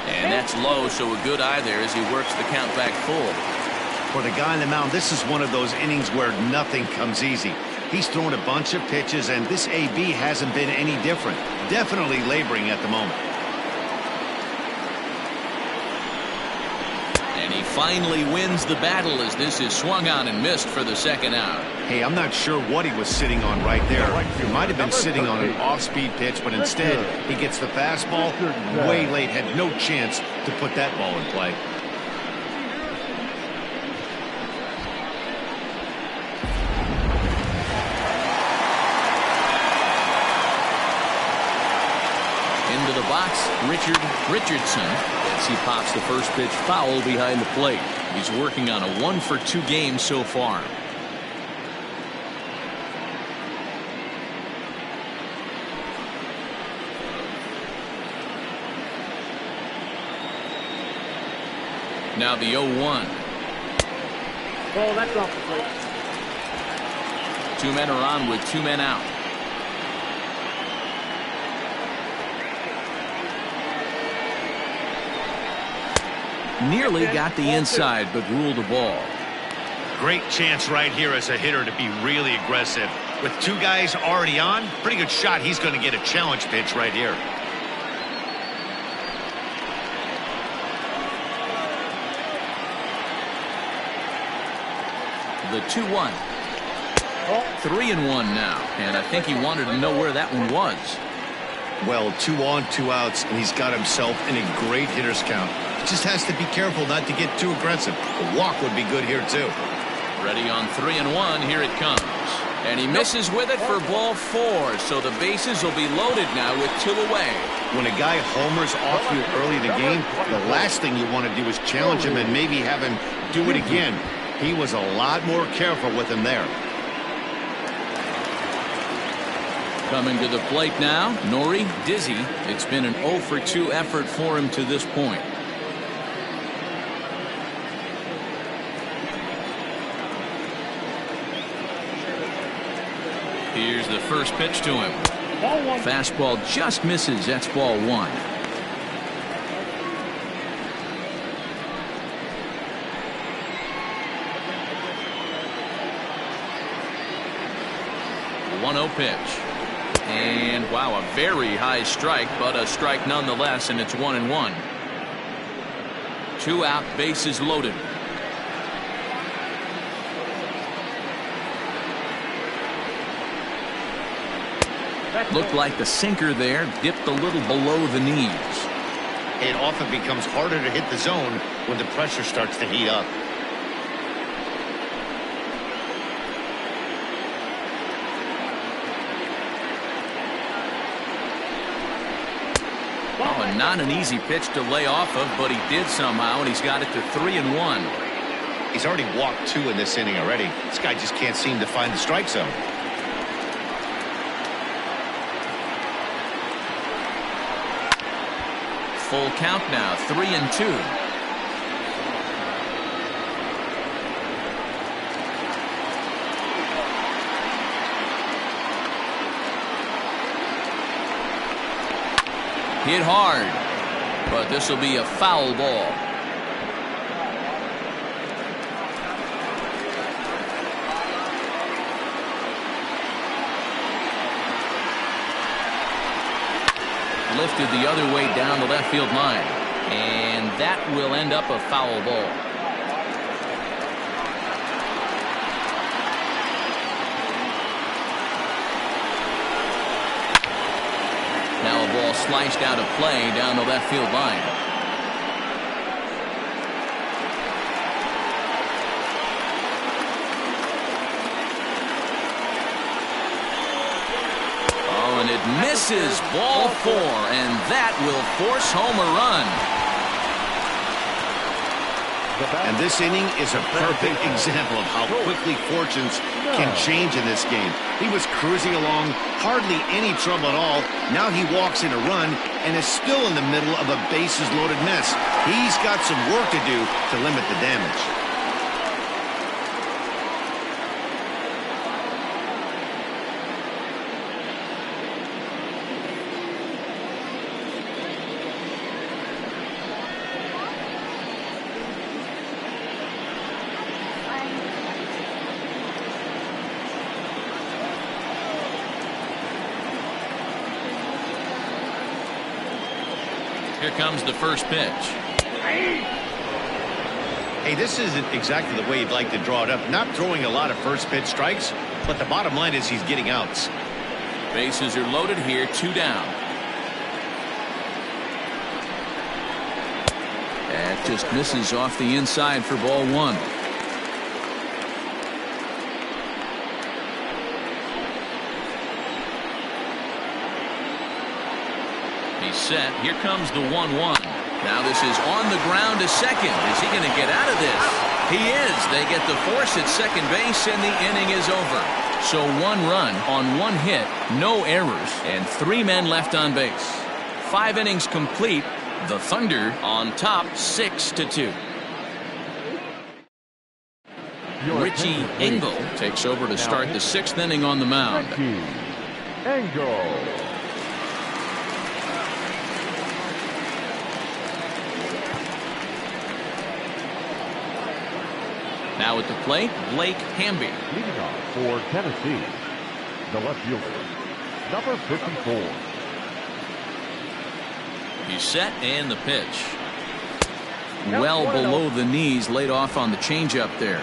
And that's low, so a good eye there as he works the count back full. For the guy on the mound, this is one of those innings where nothing comes easy. He's thrown a bunch of pitches, and this AB hasn't been any different. Definitely laboring at the moment. And he finally wins the battle as this is swung on and missed for the second out. Hey, I'm not sure what he was sitting on right there. He might have been sitting on an off-speed pitch, but instead he gets the fastball way late. Had no chance to put that ball in play. Into the box, Richardson, as he pops the first pitch foul behind the plate. He's working on a 1-for-2 game so far. Now the 0-1. Ball, that's off the plate. 2 men are on with 2 men out. Nearly got the inside, but ruled the ball. Great chance right here as a hitter to be really aggressive. With 2 guys already on, pretty good shot. He's going to get a challenge pitch right here. The 2-1. 3-1 now, and I think he wanted to know where that one was. Well, 2 on, 2 outs, and he's got himself in a great hitter's count. Just has to be careful not to get too aggressive. A walk would be good here, too. Ready on 3-1. Here it comes. And he misses with it for ball 4, so the bases will be loaded now with 2 away. When a guy homers off you early in the game, the last thing you want to do is challenge him and maybe have him do it again. He was a lot more careful with him there. Coming to the plate now, Nori Dizzy. It's been an 0-for-2 effort for him to this point. Here's the first pitch to him. Fastball just misses. That's ball 1. 1-0 pitch. And wow, a very high strike, but a strike nonetheless, and it's 1-1. 2 out, bases loaded. Looked like the sinker there dipped a little below the knees. It often becomes harder to hit the zone when the pressure starts to heat up. Oh, and not an easy pitch to lay off of, but he did somehow, and he's got it to 3-1. He's already walked 2 in this inning already. This guy just can't seem to find the strike zone. Full count now, 3-2. Hit hard, but this will be a foul ball. Lifted the other way down the left field line, and that will end up a foul ball. Now a ball sliced out of play down the left field line. Oh, and it misses, ball 4, and that will force home a run. And this inning is a perfect example of how quickly fortunes can change in this game. He was cruising along, hardly any trouble at all. Now he walks in a run and is still in the middle of a bases-loaded mess. He's got some work to do to limit the damage. Here comes the first pitch. Hey, this isn't exactly the way you'd like to draw it up. Not throwing a lot of first pitch strikes, but the bottom line is he's getting outs. Bases are loaded here, 2 down. That just misses off the inside for ball 1. He's set. Here comes the 1-1. Now this is on the ground to second. Is he going to get out of this? He is. They get the force at second base, and the inning is over. So 1 run on 1 hit, no errors, and 3 men left on base. 5 innings complete. The Thunder on top 6-2. Richie Engel takes over to start the 6th inning on the mound. Richie Engel. Now at the plate, Blake Hamby. Leading off for Tennessee, the left fielder, number 54. He's set, and the pitch. Well below the knees, laid off on the changeup there.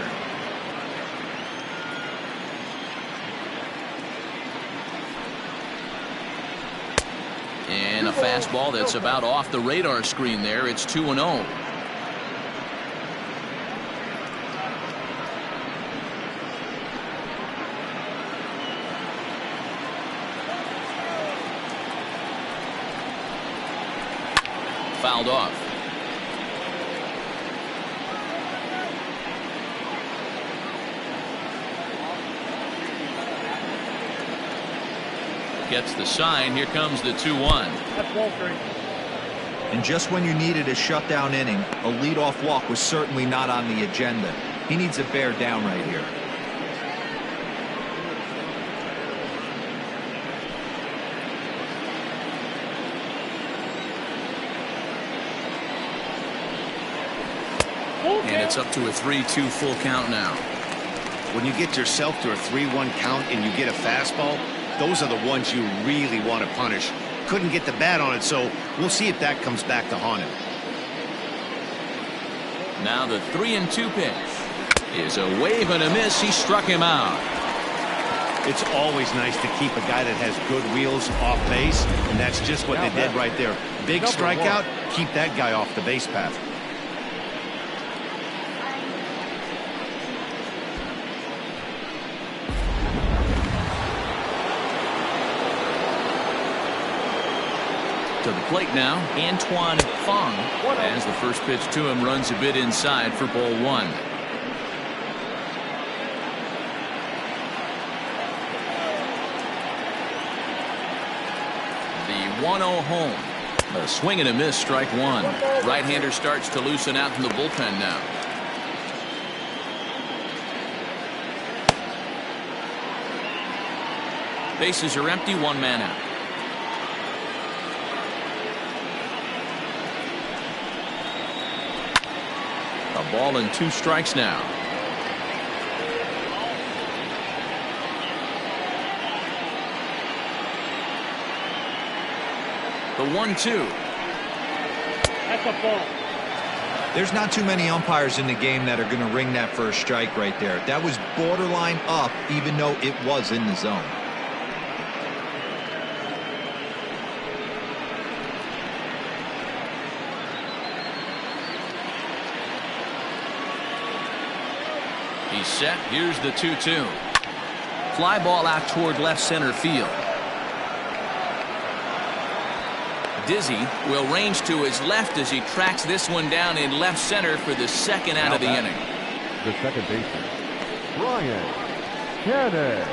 And a fastball that's about off the radar screen there. It's 2-0. Fouled off. Gets the sign. Here comes the 2-1. That's ball strike. And just when you needed a shutdown inning, a leadoff walk was certainly not on the agenda. He needs a bear down right here. And it's up to a 3-2 full count now. When you get yourself to a 3-1 count and you get a fastball, those are the ones you really want to punish. Couldn't get the bat on it, so we'll see if that comes back to haunt him. Now the 3-2 pitch is a wave and a miss. He struck him out. It's always nice to keep a guy that has good wheels off base, and that's just what they did right there. Big strikeout, keep that guy off the base path. To the plate now, Antoine Fong, as the first pitch to him runs a bit inside for ball 1. The 1-0 home. A swing and a miss, strike 1. Right-hander starts to loosen out in the bullpen now. Bases are empty, 1 man out. A ball and 2 strikes now. The 1-2. That's a ball. There's not too many umpires in the game that are going to ring that first strike right there. That was borderline up, even though it was in the zone. He's set. Here's the 2-2. Fly ball out toward left center field. Dizzy will range to his left as he tracks this one down in left center for the 2nd out of the inning. The second baseman, Brian Cannon.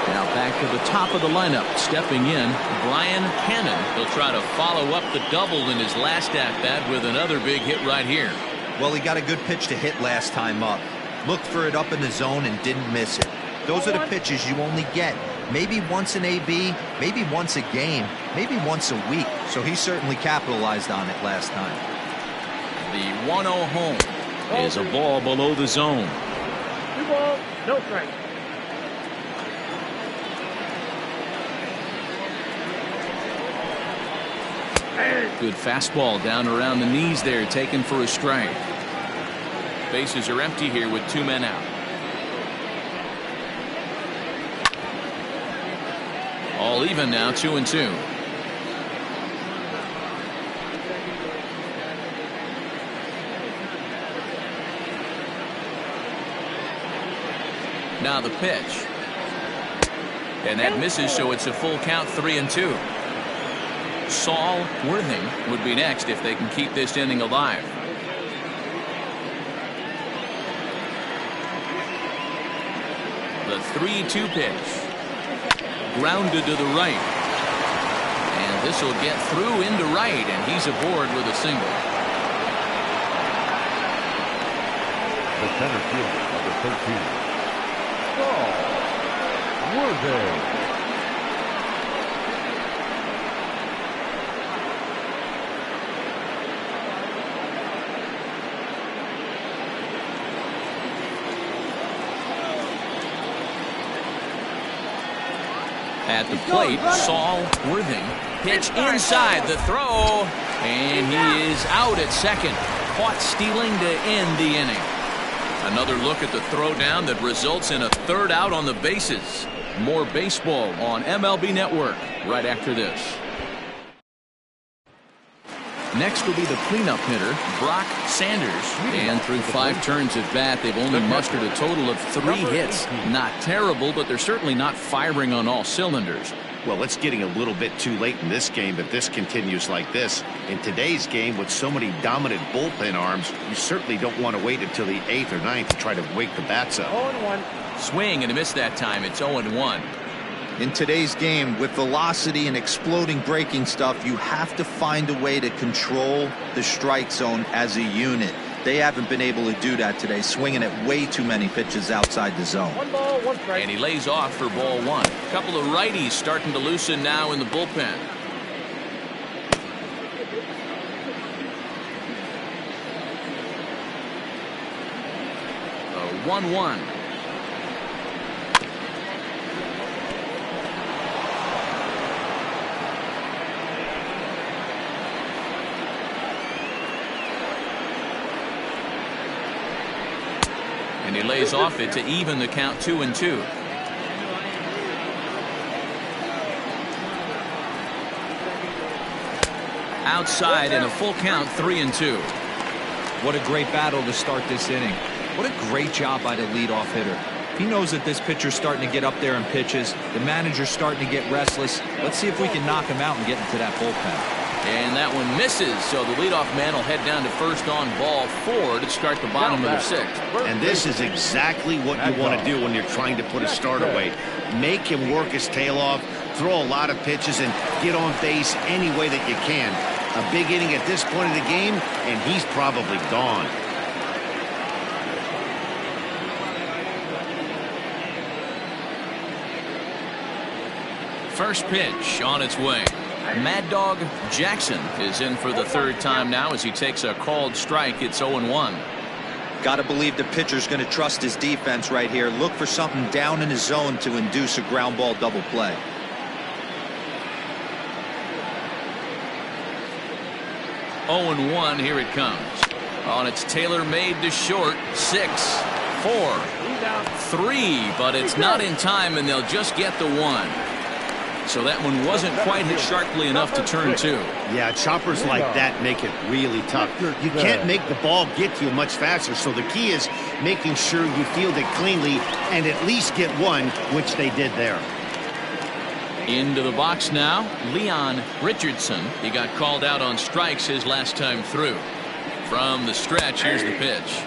Now back to the top of the lineup. Stepping in, Brian Cannon. He'll try to follow up the double in his last at-bat with another big hit right here. Well, he got a good pitch to hit last time up. Looked for it up in the zone and didn't miss it. Those are the pitches you only get. Maybe once an AB, maybe once a game, maybe once a week. So he certainly capitalized on it last time. The 1-0 home is a ball below the zone. 2 balls, no strike. Good fastball down around the knees there, taken for a strike. Bases are empty here with 2 men out. All even now, 2-2. Now the pitch. And that misses, so it's a full count, 3-2. Saul Worthing would be next if they can keep this inning alive. The 3-2 pitch. Grounded to the right. And this will get through into right, and he's aboard with a single. The center fielder, number 13. Saul Worthing. At the plate, Saul Worthing. Pitch inside the throw, and he is out at second. Caught stealing to end the inning. Another look at the throw down that results in a third out on the bases. More baseball on MLB Network right after this. Next will be the cleanup hitter, Brock Sanders. And through 5 turns at bat, they've only mustered a total of 3 hits. Not terrible, but they're certainly not firing on all cylinders. Well, it's getting a little bit too late in this game if this continues like this. In today's game, with so many dominant bullpen arms, you certainly don't want to wait until the 8th or 9th to try to wake the bats up. 0-1. Swing and a miss that time. It's 0-1. In today's game, with velocity and exploding breaking stuff, you have to find a way to control the strike zone as a unit. They haven't been able to do that today, swinging at way too many pitches outside the zone. 1 ball, 1 strike. And he lays off for ball 1. A couple of righties starting to loosen now in the bullpen. A 1-1. And he lays off it to even the count, 2-2. Outside and a full count, 3-2. What a great battle to start this inning. What a great job by the leadoff hitter. He knows that this pitcher's starting to get up there in pitches. The manager's starting to get restless. Let's see if we can knock him out and get into that bullpen. And that one misses, so the leadoff man will head down to first on ball 4 to start the bottom of the 6th. And this is exactly what you want to do when you're trying to put a start away. Make him work his tail off, throw a lot of pitches, and get on base any way that you can. A big inning at this point of the game, and he's probably gone. First pitch on its way. Mad Dog Jackson is in for the 3rd time now as he takes a called strike. It's 0-1. Got to believe the pitcher's going to trust his defense right here. Look for something down in his zone to induce a ground ball double play. Oh, 0-1. Here it comes. On its tailor-made to short. 6, 4, 3, but it's not in time, and they'll just get the 1. So that one wasn't quite hit sharply enough to turn 2. Yeah, choppers like that make it really tough. You can't make the ball get to you much faster, so the key is making sure you field it cleanly and at least get 1, which they did there. Into the box now, Leon Richardson. He got called out on strikes his last time through. From the stretch, here's the pitch.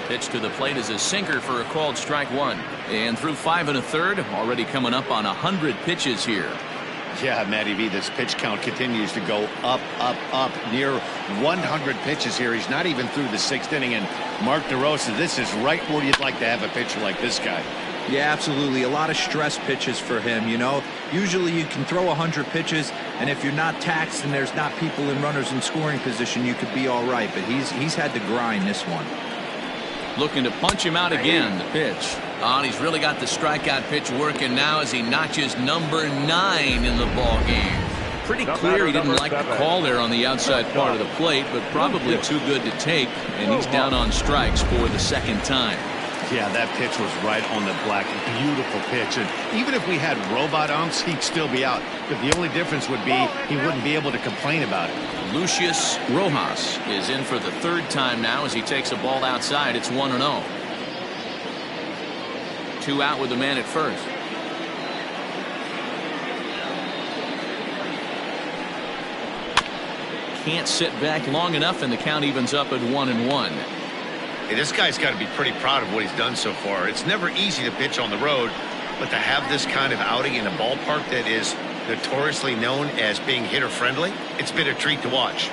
Pitch to the plate is a sinker for a called strike 1. And through 5 1/3, already coming up on 100 pitches here. Yeah, Matty V, this pitch count continues to go up, up, up, near 100 pitches here. He's not even through the 6th inning, and Mark DeRosa, this is right where you'd like to have a pitcher like this guy. Yeah, absolutely. A lot of stress pitches for him, you know. Usually you can throw 100 pitches, and if you're not taxed and there's not people in runners in scoring position, you could be all right. But he's had to grind this one. Looking to punch him out again. The pitch. And he's really got the strikeout pitch working now as he notches number 9 in the ball game. Pretty clear he didn't like the call there on the outside part of the plate, but probably too good to take, and he's down on strikes for the second time. Yeah, that pitch was right on the black. Beautiful pitch. And even if we had robot umps, he'd still be out. But the only difference would be he wouldn't be able to complain about it. Lucius Rojas is in for the third time now as he takes a ball outside. It's 1-0. 2 out with the man at first. Can't sit back long enough, and the count evens up at 1-1. Hey, this guy's got to be pretty proud of what he's done so far. It's never easy to pitch on the road, but to have this kind of outing in a ballpark that is notoriously known as being hitter friendly, it's been a treat to watch.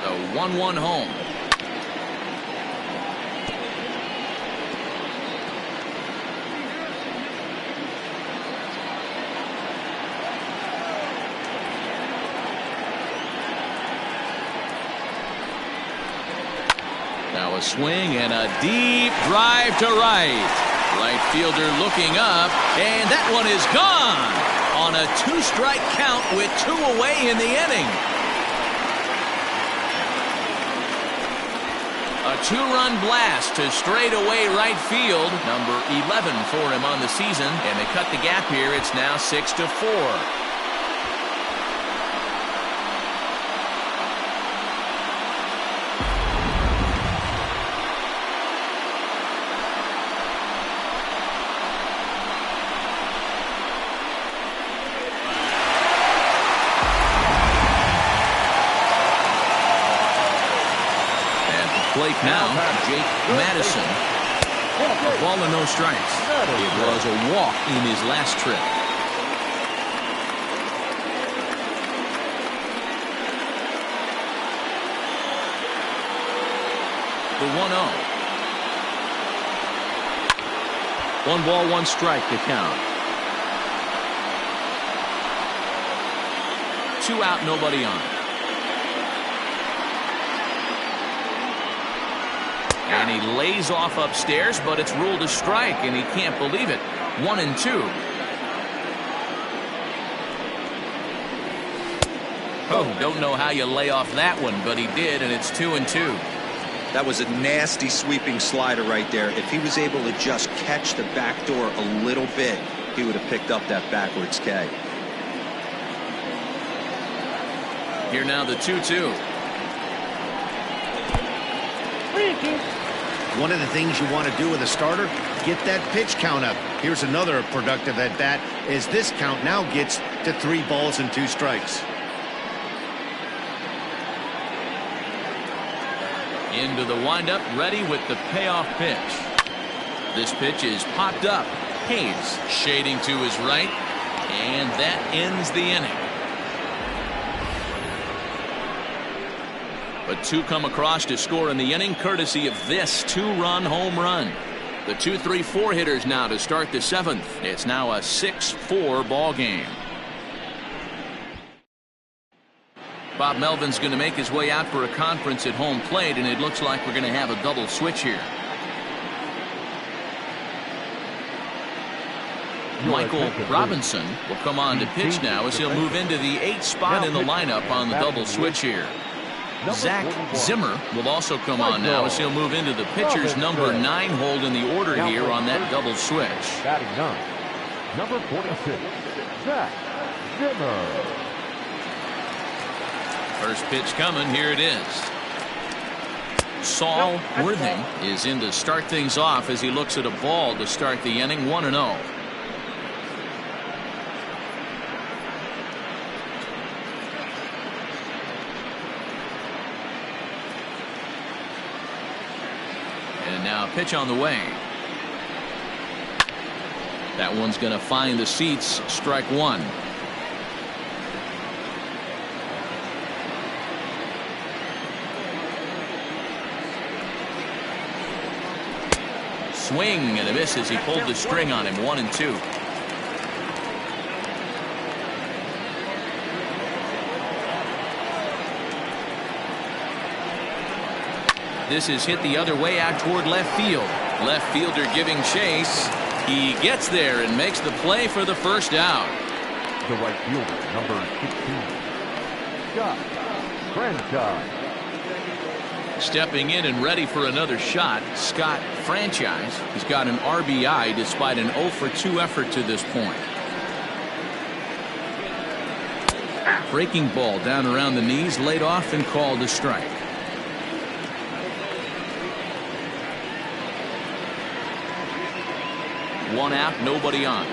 The 1-1 home. Now a swing and a deep drive to right. Right fielder looking up, and that one is gone on a 2-strike count with 2 away in the inning. A 2-run blast to straightaway right field, number 11 for him on the season, and they cut the gap here. It's now 6-4. Plate now, Jake Madison. A ball and no strikes. It was a walk in his last trip. The 1-0. 1 ball, 1 strike to count. 2 out, nobody on. And he lays off upstairs, but it's ruled a strike, and he can't believe it. 1-2. Oh, don't know how you lay off that one, but he did, and it's 2-2. That was a nasty sweeping slider right there. If he was able to just catch the back door a little bit, he would have picked up that backwards K. Here now the 2-2. One of the things you want to do with a starter, get that pitch count up. Here's another productive at bat as this count now gets to 3 balls and 2 strikes. Into the windup, ready with the payoff pitch. This pitch is popped up. Hayes shading to his right, and that ends the inning. But 2 come across to score in the inning, courtesy of this 2-run home run. The 2-3-4 hitters now to start the 7th. It's now a 6-4 ball game. Bob Melvin's going to make his way out for a conference at home plate, and it looks like we're going to have a double switch here. Michael Robinson will come on to pitch now as he'll move into the 8th spot in the lineup on the double switch here. Zach Zimmer will also come on now as he'll move into the pitcher's number 9 hold in the order here on that double switch. Batting 9, number 46, Zach Zimmer. First pitch coming. Here it is. Saul Worthing is in to start things off as he looks at a ball to start the inning. 1-0. And now a pitch on the way. That one's going to find the seats. Strike 1. Swing and a miss as he pulled the string on him. 1-2. This is hit the other way out toward left field. Left fielder giving chase. He gets there and makes the play for the first out. the right fielder, number 16, Scott Franchise. Stepping in and ready for another shot, Scott Franchise. He's got an RBI despite an 0 for 2 effort to this point. Breaking ball down around the knees, laid off and called a strike. One out, nobody on.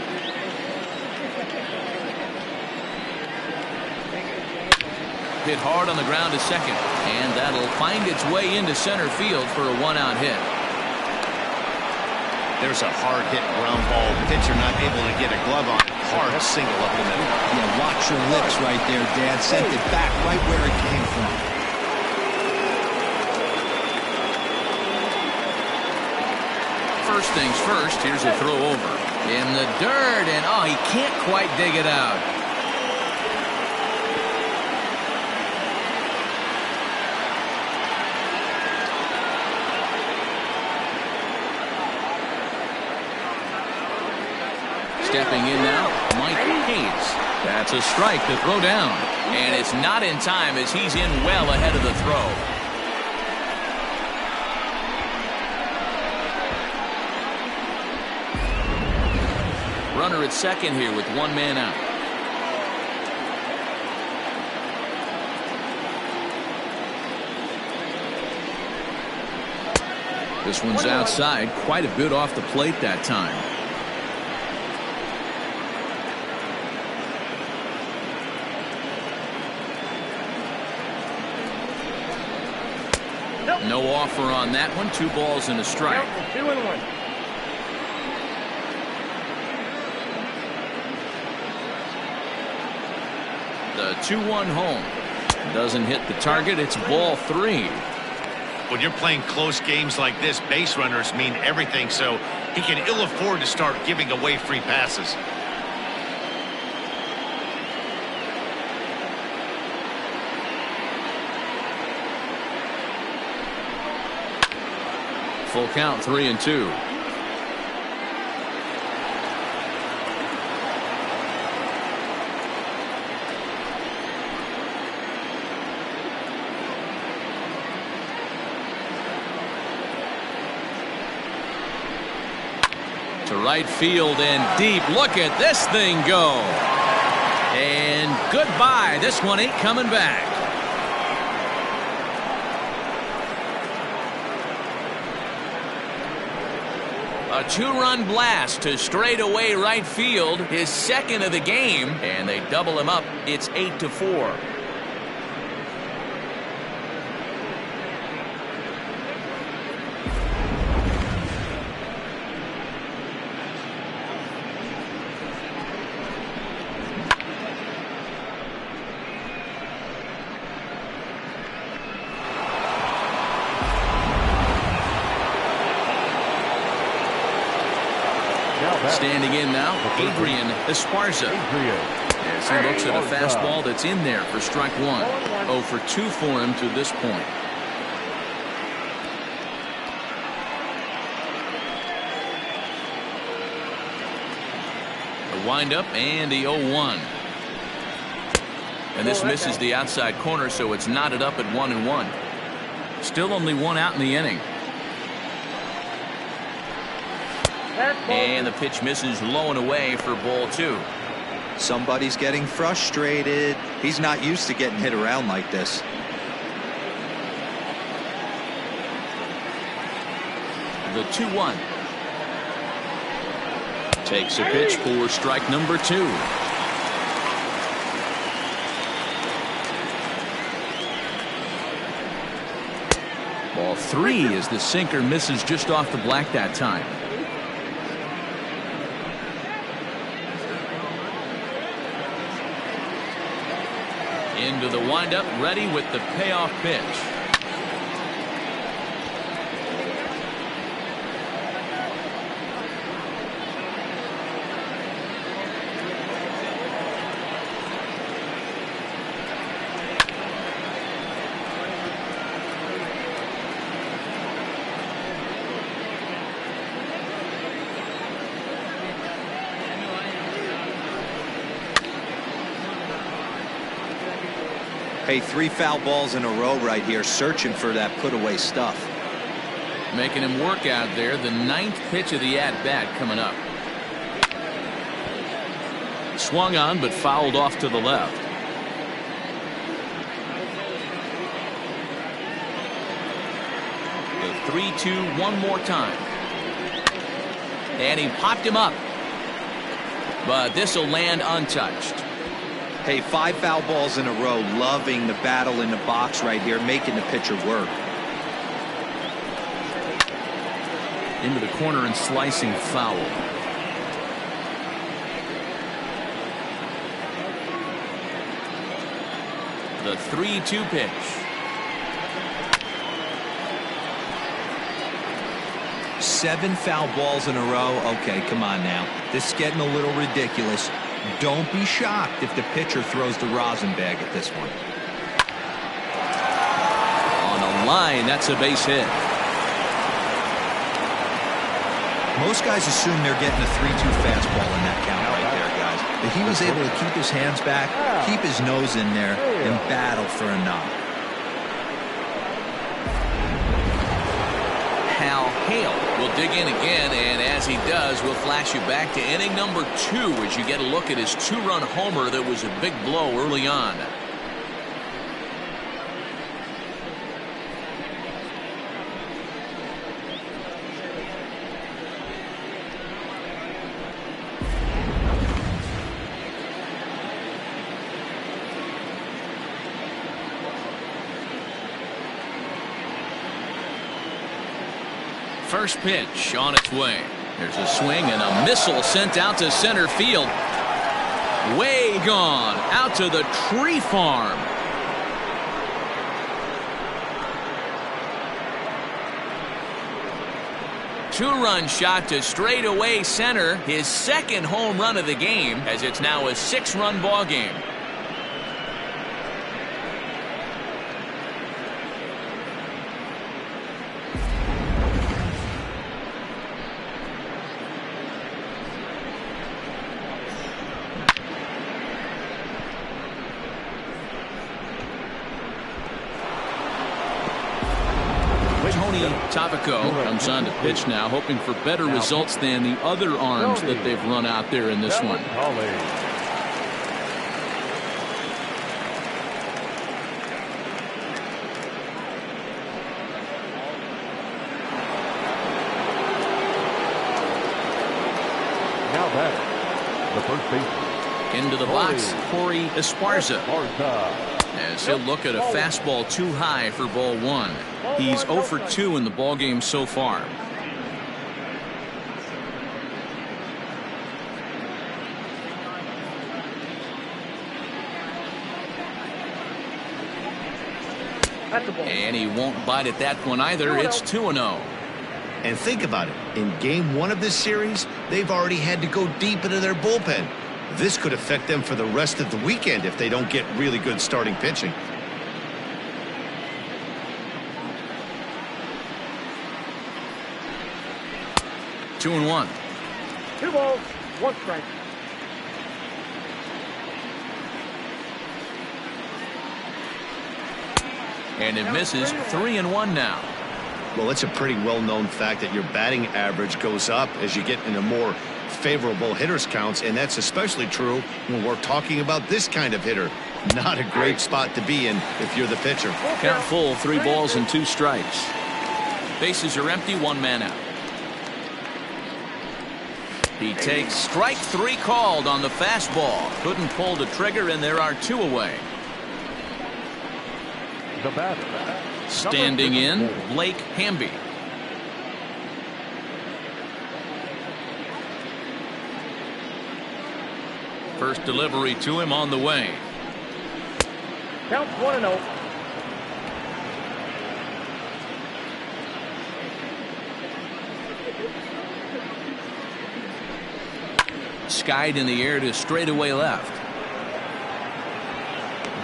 Hit hard on the ground to second, and that'll find its way into center field for a 1-out hit. There's a hard hit ground ball. Pitcher not able to get a glove on. Hard single up the middle. Yeah, watch your lips right there, Dad. Sent it back right where it came from. First things first, here's a throw over. In the dirt, and oh, he can't quite dig it out. Stepping in now, Mike Hayes. That's a strike to throw down. And it's not in time as he's in well ahead of the throw. Runner at second here with one man out. This one's outside, quite a bit off the plate that time. No offer on that one. 2 balls and a strike. 2-1. The 2-1 home. Doesn't hit the target. It's ball 3. When you're playing close games like this, base runners mean everything, so he can ill afford to start giving away free passes. Full count, 3-2. To right field and deep. Look at this thing go. And goodbye. This one ain't coming back. A 2-run blast to straightaway right field, his second of the game, and they double him up. It's 8-4. Standing in now, Adrian Esparza. As he looks at a fastball that's in there for strike 1. 0 for 2 for him to this point. The windup and the 0-1. And this misses the outside corner, so it's knotted up at 1-1. Still only 1 out in the inning. And the pitch misses low and away for ball 2. Somebody's getting frustrated. He's not used to getting hit around like this. The 2-1. Takes a pitch for strike number 2. Ball 3 as the sinker misses just off the black that time. Into the windup, ready with the payoff pitch. Hey, 3 foul balls in a row right here, searching for that put-away stuff. Making him work out there. The 9th pitch of the at-bat coming up. Swung on, but fouled off to the left. The 3-2 one more time. And he popped him up. But this will land untouched. Hey, 5 foul balls in a row. Loving the battle in the box right here, making the pitcher work. Into the corner and slicing foul. The 3-2 pitch. Seven foul balls in a row. Okay, come on now. This is getting a little ridiculous. Don't be shocked if the pitcher throws the rosin bag at this one. On a line, that's a base hit. Most guys assume they're getting a 3-2 fastball in that count right there, guys. But he was able to keep his hands back, keep his nose in there, and battle for a knock. Hal Hale will dig in again, and as he does, we'll flash you back to inning number 2 as you get a look at his 2-run homer that was a big blow early on. First pitch on its way. There's a swing and a missile sent out to center field. Way gone out to the tree farm. Two-run shot to straightaway center. His second home run of the game, as it's now a 6-run ball game. Tavico comes on to pitch now, hoping for better results than the other arms that they've run out there in this one. Now that the first baseman. Into the box, Corey Esparza. As he'll look at a fastball too high for ball 1. He's 0 for 2 in the ball game so far. And he won't bite at that one either. It's 2-0. And think about it. In game 1 of this series, they've already had to go deep into their bullpen. This could affect them for the rest of the weekend if they don't get really good starting pitching. Two and 1. 2 balls, 1 strike. And it misses. 3-1 now. Well, it's a pretty well-known fact that your batting average goes up as you get into more favorable hitters counts, and that's especially true when we're talking about this kind of hitter. Not a great spot to be in if you're the pitcher. Count full, 3 balls and 2 strikes. Bases are empty, 1 man out. He takes strike 3 called on the fastball. Couldn't pull the trigger, and there are 2 away. The batter. Standing in, Blake Hamby. First delivery to him on the way. Count 1-0. Skied in the air to straightaway left.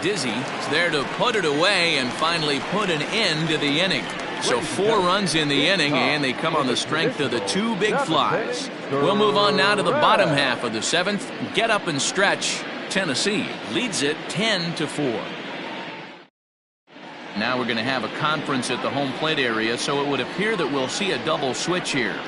Dizzy is there to put it away and finally put an end to the inning. So 4 runs in the inning, and they come on the strength of the 2 big flies. We'll move on now to the bottom half of the 7th. Get up and stretch. Tennessee leads it 10-4. Now we're going to have a conference at the home plate area, so it would appear that we'll see a double switch here.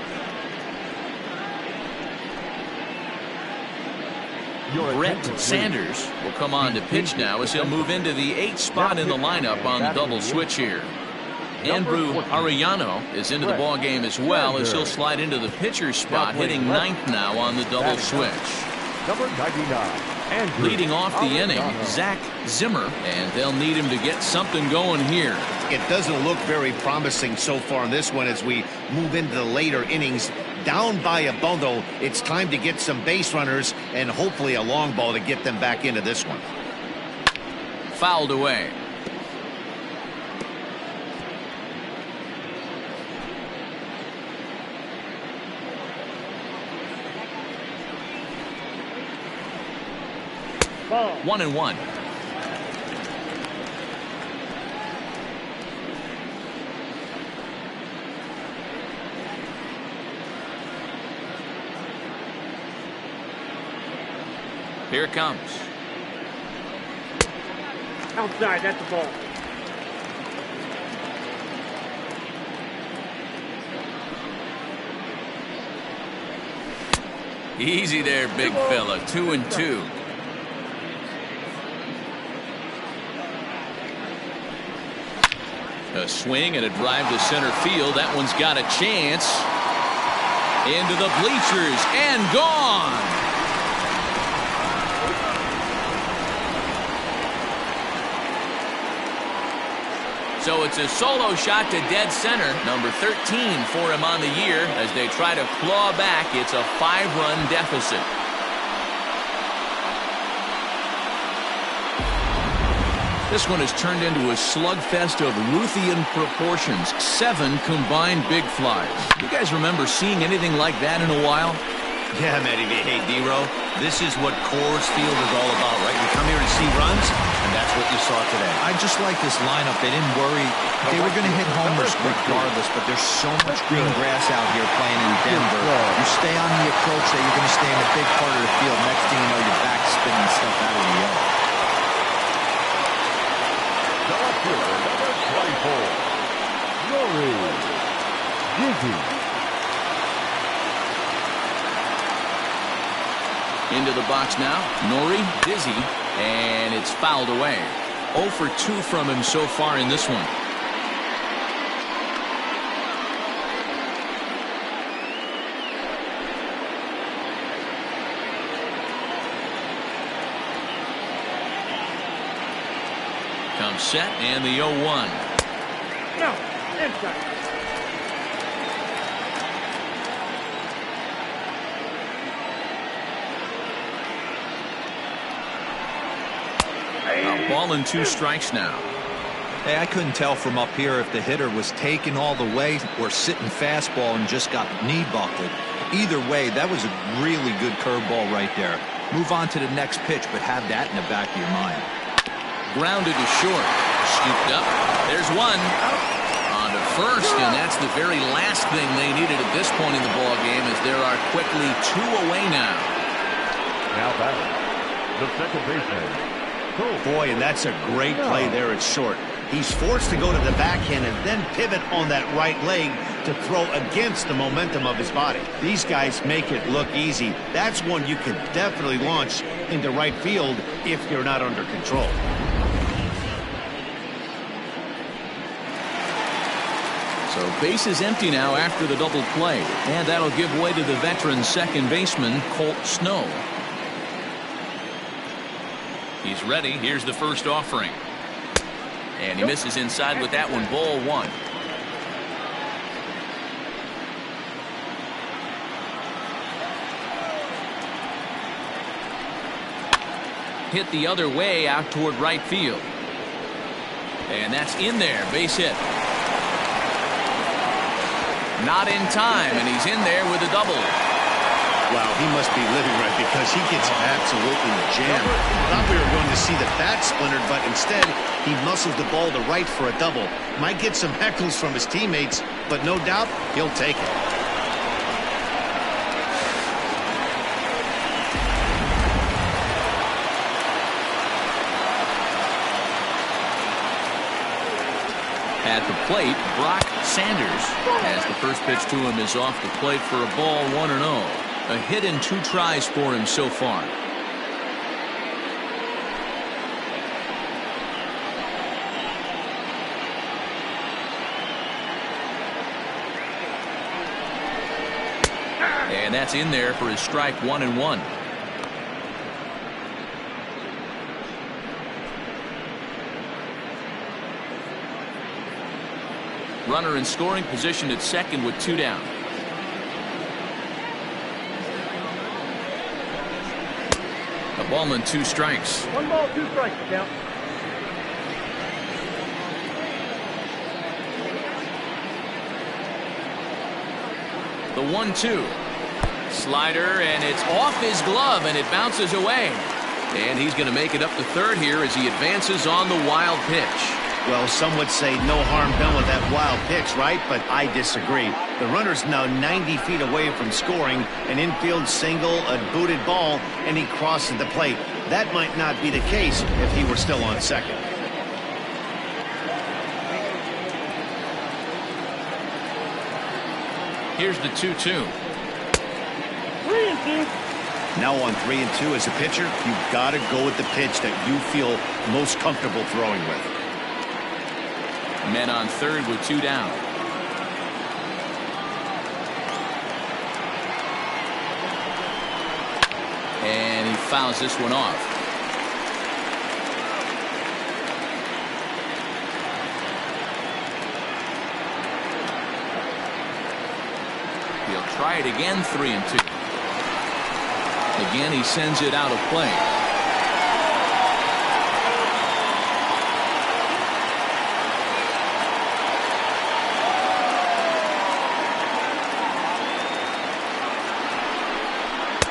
Brett Sanders will come on to pitch now as he'll move into the 8th spot in the lineup on the double switch here. Andrew Arellano is into the ball game as well as he'll slide into the pitcher's spot, hitting 9th now on the double switch. Number 99. Leading off the inning, Zach Zimmer, and they'll need him to get something going here. It doesn't look very promising so far in this one as we move into the later innings. Down by a bundle, it's time to get some base runners and hopefully a long ball to get them back into this one. Fouled away. Ball. 1-1. Here it comes. Outside, that's the ball. Easy there, big fella. 2-2. A swing and a drive to center field. That one's got a chance. Into the bleachers and gone. So it's a solo shot to dead center. Number 13 for him on the year as they try to claw back. It's a 5-run deficit. This one has turned into a slugfest of Ruthian proportions. 7 combined big flies. You guys remember seeing anything like that in a while? Yeah, Matty. Hey, D-Row, this is what Coors Field is all about, right? You come here to see runs, and that's what you saw today. I just like this lineup. They didn't worry. They were going to hit homers regardless, but there's so much green grass out here playing in Denver. You stay on the approach that you're going to stay in a big part of the field. Next thing you know, you're back spinning stuff out of the yard. Number 24. Nori Dizzy. Into the box now, Nori Dizzy, and it's fouled away. 0 for 2 from him so far in this one. Comes set and the 0-1. No, inside. Ball and 2 strikes now. Hey, I couldn't tell from up here if the hitter was taken all the way or sitting fastball and just got knee buckled. Either way, that was a really good curveball right there. Move on to the next pitch, but have that in the back of your mind. Grounded to short. Scooped up. There's one. On to first, and that's the very last thing they needed at this point in the ball game, as there are quickly 2 away now. Now batting, the second baseman. Boy, and that's a great play there at short. He's forced to go to the backhand and then pivot on that right leg to throw against the momentum of his body. These guys make it look easy. That's one you can definitely launch into right field if you're not under control. So base is empty now after the double play, and that'll give way to the veteran second baseman, Colt Snow. He's ready. Here's the first offering. And he misses inside with that one. Ball 1. Hit the other way out toward right field. And that's in there. Base hit. Not in time, and he's in there with a double. Wow, he must be living right because he gets absolutely jammed. Thought we were going to see the bat splintered, but instead he muscles the ball to right for a double. Might get some heckles from his teammates, but no doubt he'll take it. At the plate, Brock Sanders, as the first pitch to him is off the plate for a ball, 1-0. A hit in 2 tries for him so far. And that's in there for his strike 1-1. Runner in scoring position at second with 2 down. A ball and 2 strikes. 1 ball, 2 strikes, count. The 1-2. Slider, and it's off his glove, and it bounces away. And he's going to make it up to third here as he advances on the wild pitch. Well, some would say no harm done with that wild pitch, right? But I disagree. The runner's now 90 feet away from scoring, an infield single, a booted ball, and he crosses the plate. That might not be the case if he were still on second. Here's the 2-2. 3-2. Now on 3-2 as a pitcher, you've got to go with the pitch that you feel most comfortable throwing with. Men on third with 2 down. And he fouls this one off. He'll try it again, 3-2. Again, he sends it out of play.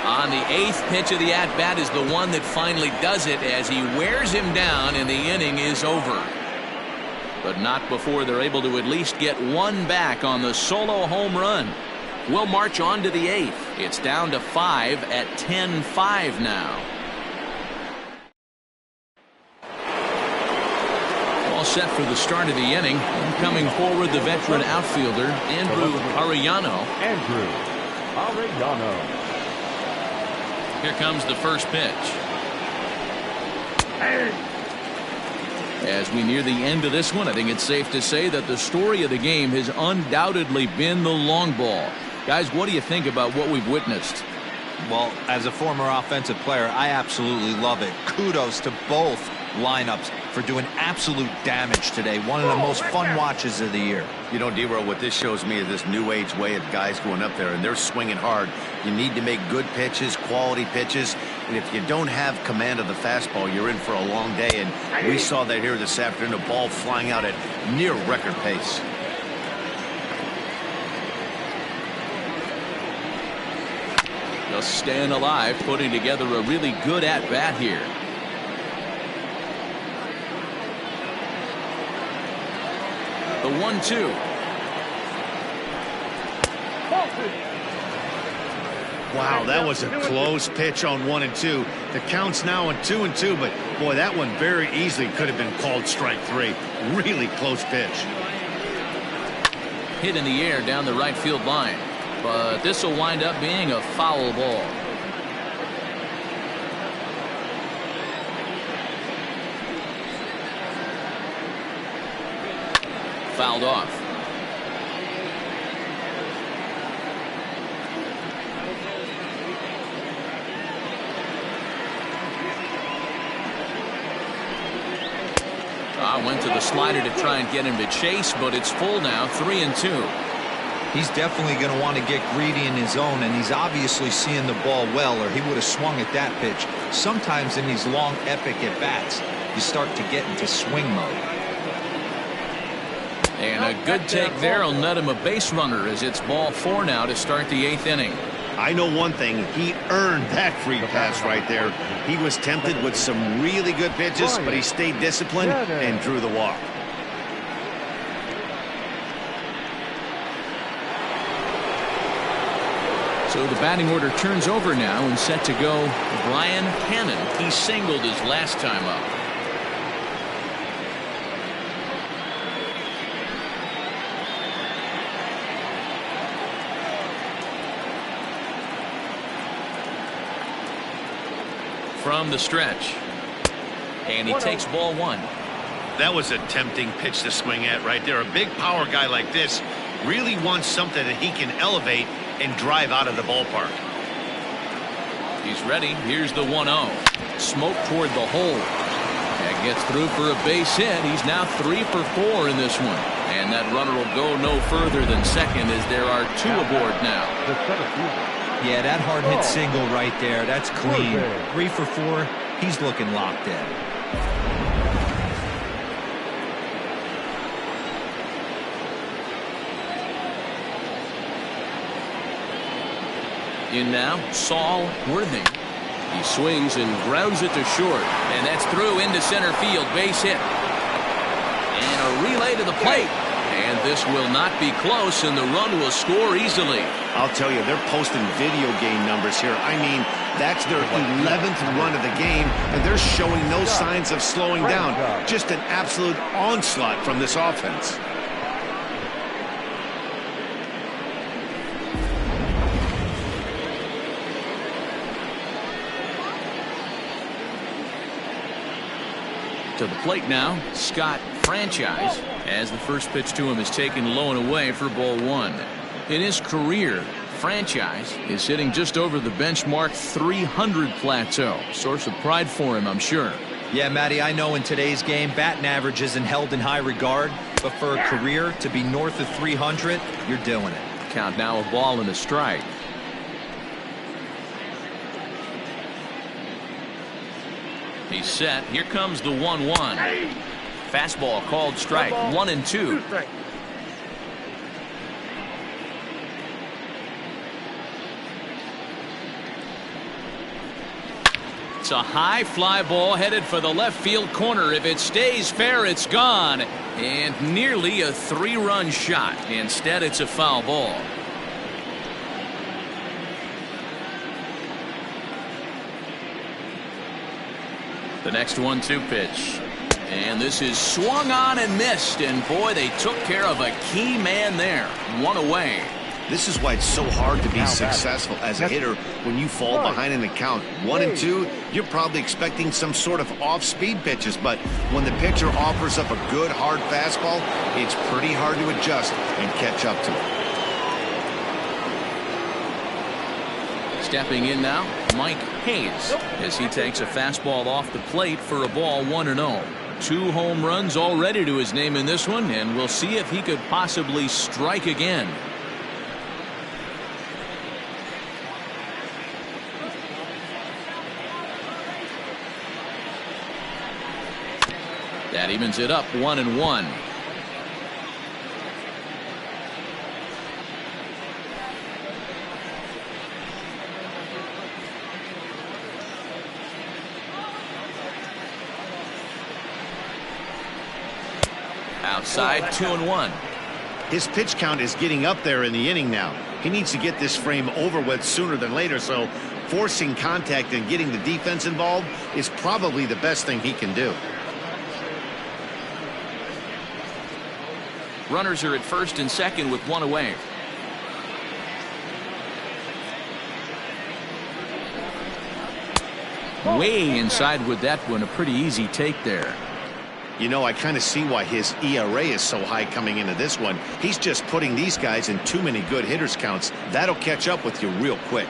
On the 8th pitch of the at-bat is the one that finally does it as he wears him down and the inning is over. But not before they're able to at least get one back on the solo home run. We'll march on to the 8th. It's down to 5 at 10-5 now. All set for the start of the inning. Coming forward, the veteran outfielder, Andrew Arellano. Andrew Arellano. Here comes the first pitch. As we near the end of this one, I think it's safe to say that the story of the game has undoubtedly been the long ball. Guys, what do you think about what we've witnessed? Well, as a former offensive player, I absolutely love it. Kudos to both lineups for doing absolute damage today. One of the most fun watches of the year. You know, D-Roll, what this shows me is this new age way of guys going up there, and they're swinging hard. You need to make good pitches, quality pitches, and if you don't have command of the fastball, you're in for a long day, and we saw that here this afternoon, a ball flying out at near record pace. Just staying alive, putting together a really good at-bat here. The 1-2. Wow, that was a close pitch on 1-2. The count's now on 2-2, but boy, that one very easily could have been called strike 3. Really close pitch. Hit in the air down the right field line, but this will wind up being a foul ball. Fouled off. Went to the slider to try and get him to chase, but it's full now, 3-2. He's definitely going to want to get greedy in his zone, and he's obviously seeing the ball well, or he would have swung at that pitch. Sometimes in these long, epic at-bats, you start to get into swing mode. And a good take there will net him a base runner as it's ball 4 now to start the 8th inning. I know one thing, he earned that free pass right there. He was tempted with some really good pitches, but he stayed disciplined and drew the walk. So the batting order turns over now and set to go Brian Hannon. He singled his last time up. from the stretch. And he takes ball one. That was a tempting pitch to swing at right there. A big power guy like this really wants something that he can elevate and drive out of the ballpark. He's ready. Here's the 1-0. Smoke toward the hole. That gets through for a base hit. He's now 3 for 4 in this one. And that runner will go no further than second as there are 2 aboard now. The center fielder. Yeah, that hard hit single right there. That's clean. 3 for 4. He's looking locked in. In now, Saul Worthing. He swings and grounds it to short. And that's through into center field. Base hit. And a relay to the plate. And this will not be close, and the run will score easily. I'll tell you, they're posting video game numbers here. I mean, that's their 11th run of the game, and they're showing no signs of slowing down. Just an absolute onslaught from this offense. To the plate now, Scott Franchise, as the first pitch to him is taken low and away for ball one. In his career, Franchise is hitting just over the benchmark 300 plateau. Source of pride for him, I'm sure. Yeah, Matty, I know in today's game, batting average isn't held in high regard, but for a career to be north of 300, you're doing it. Count now a ball and a strike. He's set. Here comes the 1-1. Fastball called strike. 1-2. It's a high fly ball headed for the left field corner. If it stays fair, it's gone. And nearly a 3-run shot. Instead, it's a foul ball. The next 1-2 pitch. And this is swung on and missed. And boy, they took care of a key man there. 1 away. This is why it's so hard to be successful as a hitter when you fall behind in the count. 1-2, you're probably expecting some sort of off-speed pitches, but when the pitcher offers up a good hard fastball, it's pretty hard to adjust and catch up to it. Stepping in now, Mike Hayes, as he takes a fastball off the plate for a ball 1-0. 2 home runs already to his name in this one, and we'll see if he could possibly strike again. That evens it up 1-1. Outside, 2-1. His pitch count is getting up there in the inning now. He needs to get this frame over with sooner than later, so forcing contact and getting the defense involved is probably the best thing he can do. Runners are at first and second with 1 away. Way inside with that one. A pretty easy take there. You know, I kind of see why his ERA is so high coming into this one. He's just putting these guys in too many good hitters counts. That'll catch up with you real quick.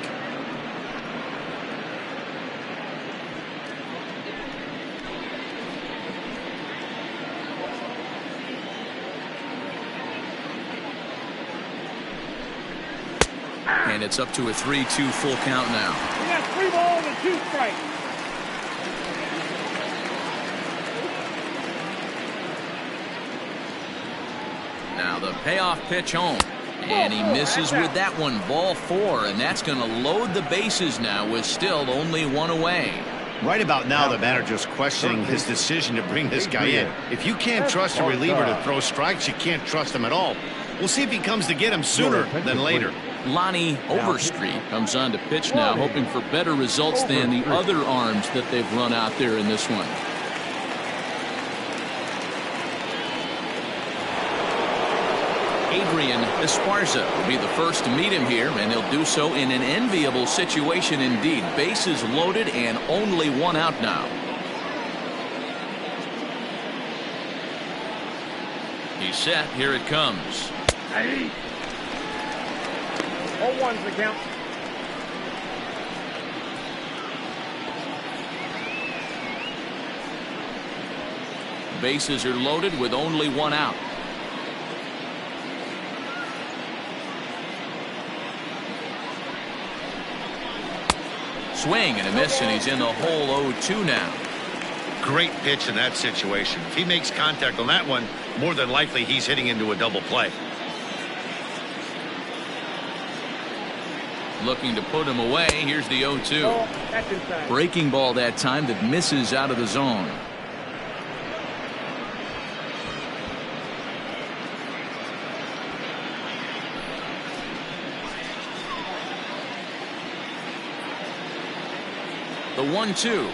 And it's up to a 3-2 full count now. We got 3 balls and 2 strikes. Now the payoff pitch home. And he misses with that one. Ball 4, and that's going to load the bases now with still only 1 away. Right about now, the manager's questioning his decision to bring this guy in. If you can't trust a reliever to throw strikes, you can't trust him at all. We'll see if he comes to get him sooner than later. Lonnie Overstreet comes on to pitch now, hoping for better results than the other arms that they've run out there in this one. Adrian Esparza will be the first to meet him here, and he'll do so in an enviable situation indeed. Bases loaded and only one out now. He's set. Here it comes. 0-1's the count. Bases are loaded with only one out. Swing and a miss, and he's in the hole 0-2 now. Great pitch in that situation. If he makes contact on that one, more than likely he's hitting into a double play. Looking to put him away. Here's the 0-2. Oh, that's inside. Breaking ball that time that misses out of the zone. The 1-2.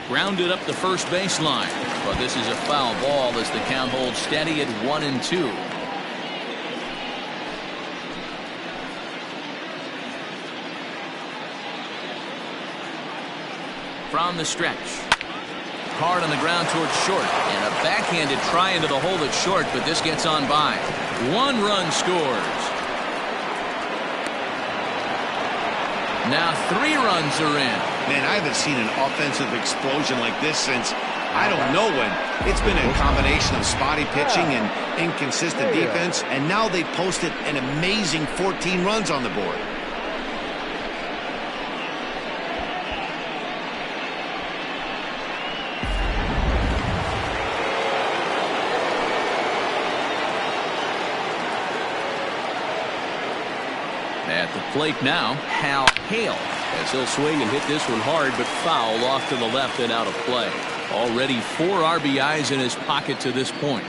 Grounded up the first baseline, but this is a foul ball as the count holds steady at 1-2. From the stretch. Hard on the ground towards short, and a backhanded try into the hole that's short, but this gets on by. 1 run scores. Now 3 runs are in. Man, I haven't seen an offensive explosion like this since I don't know when. It's been a combination of spotty pitching and inconsistent defense, and now they posted an amazing 14 runs on the board. At the plate now, Hal Hale, as he'll swing and hit this one hard, but foul off to the left and out of play. Already 4 RBIs in his pocket to this point.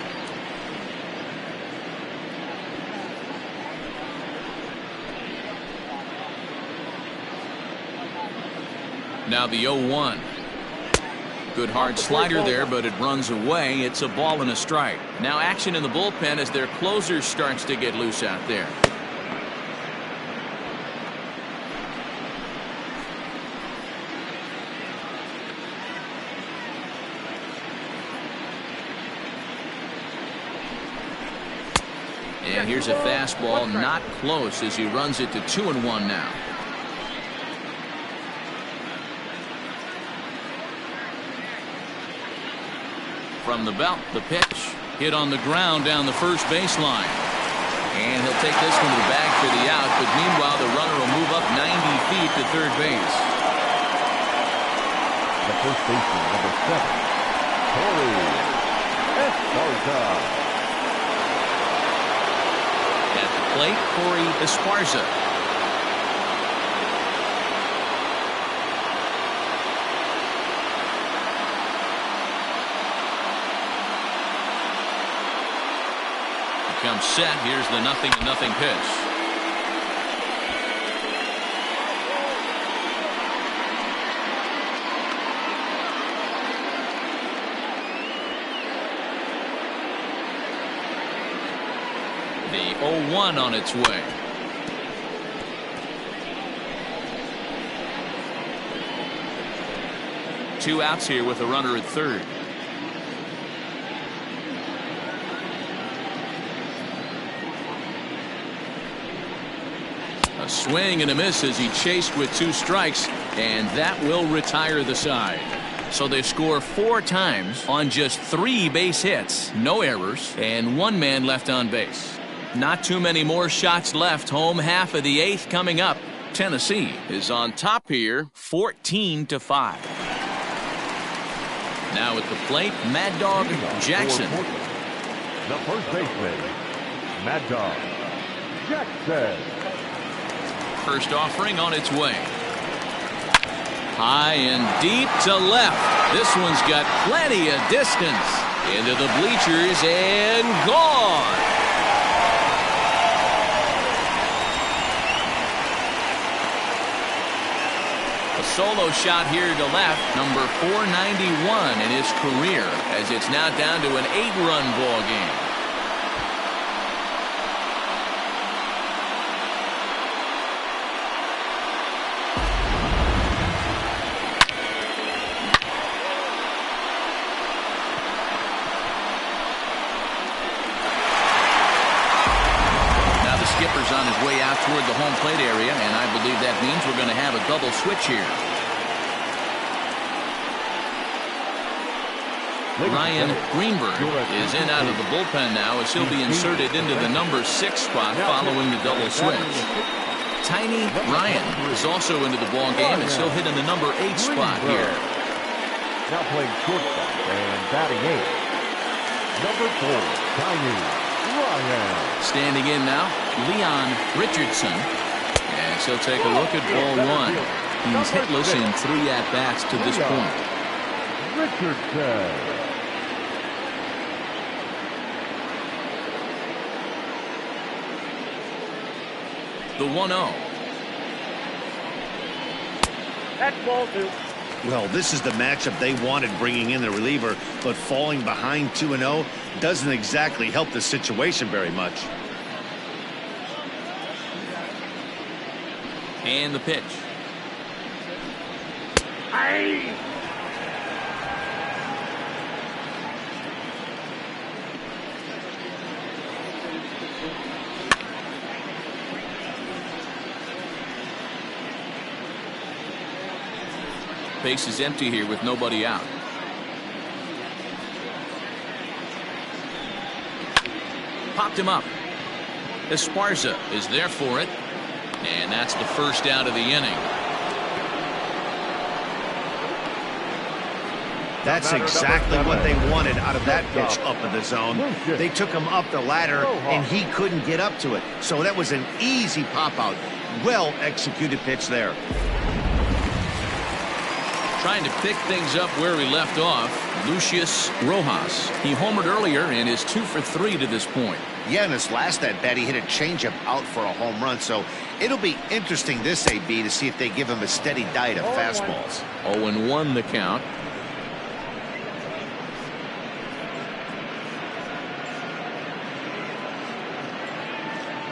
Now the 0-1. Good hard slider there, but it runs away. It's a ball and a strike. Now action in the bullpen as their closer starts to get loose out there. And here's a fastball, not close, as he runs it to 2-1 now. From the belt, the pitch hit on the ground down the first baseline. And he'll take this one to the bag for the out, but meanwhile the runner will move up 90 feet to third base. The first baseman, number 7, Corey Esparza. At the plate, Corey Esparza. Comes set. Here's the 0-0 pitch. The 0-1 on its way. Two outs here with a runner at third. A swing and a miss as he chased with 2 strikes, and that will retire the side. So they score 4 times on just 3 base hits, no errors, and 1 man left on base. Not too many more shots left. Home half of the 8th coming up. Tennessee is on top here, 14-5. Now at the plate, Mad Dog Jackson. The first baseman, Mad Dog Jackson. First offering on its way. High and deep to left. This one's got plenty of distance. Into the bleachers and gone. solo shot here to left, number 491 in his career, as it's now down to an 8-run ball game. Skipper's on his way out toward the home plate area, and I believe that means we're going to have a double switch here. Ryan Greenberg is in out of the bullpen now, as he'll be inserted into the number 6 spot following the double switch. Tiny Ryan is also into the ball game, as he'll hit in the number 8 spot here. Now playing shortstop and batting 8. Number 4, Tiny Ryan. Standing in now, Leon Richardson, as he'll take a look at ball 1. He's hitless in 3 at-bats to this point. Richardson. The 1-0. That's ball 2. Well, this is the matchup they wanted, bringing in the reliever, but falling behind 2-0 doesn't exactly help the situation very much. And the pitch. Aye. Base is empty here with nobody out. Popped him up. Esparza is there for it. And that's the first out of the inning. That's exactly what they wanted out of that pitch up in the zone. They took him up the ladder, and he couldn't get up to it. So that was an easy pop-out. Well-executed pitch there. Trying to pick things up where we left off, Lucius Rojas. He homered earlier and is 2 for 3 to this point. Yeah, in his last at-bat, he hit a changeup out for a home run. So it'll be interesting this AB to see if they give him a steady diet of fastballs. 0-1 the count.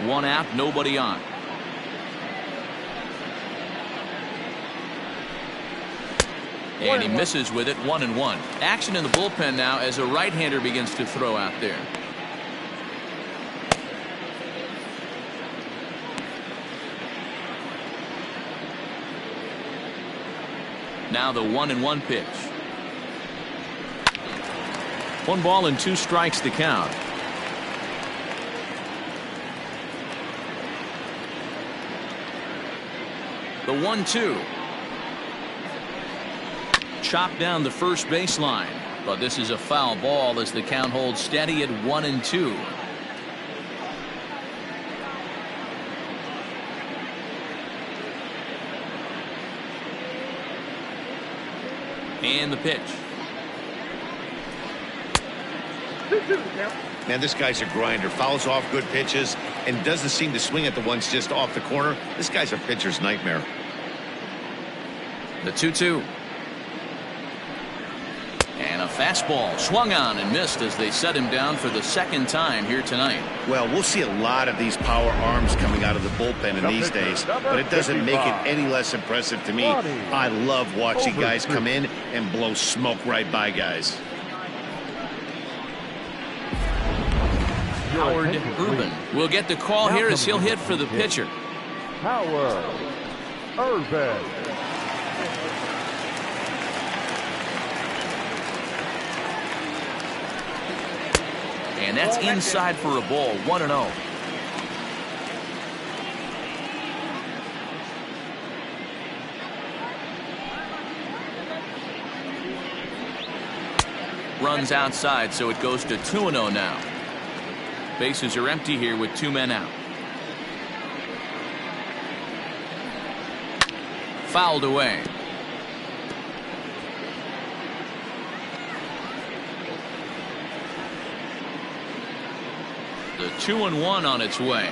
One out, nobody on. And he misses with it, 1-1. Action in the bullpen now as a right-hander begins to throw out there. Now the 1-1 pitch. 1 ball and 2 strikes to count. The 1-2. Chopped down the first baseline, but this is a foul ball as the count holds steady at 1-2. And the pitch. Man, this guy's a grinder. Fouls off good pitches and doesn't seem to swing at the ones just off the corner. This guy's a pitcher's nightmare. The 2-2. And a fastball swung on and missed as they set him down for the second time here tonight. Well, we'll see a lot of these power arms coming out of the bullpen in these days, but it doesn't make it any less impressive to me. I love watching guys come in and blow smoke right by guys. Howard Urban will get the call here as he'll hit for the pitcher. Howard Urban. And that's inside for a ball, 1-0. Runs outside, so it goes to 2-0 now. Bases are empty here with 2 men out. Fouled away. The 2-1 on its way.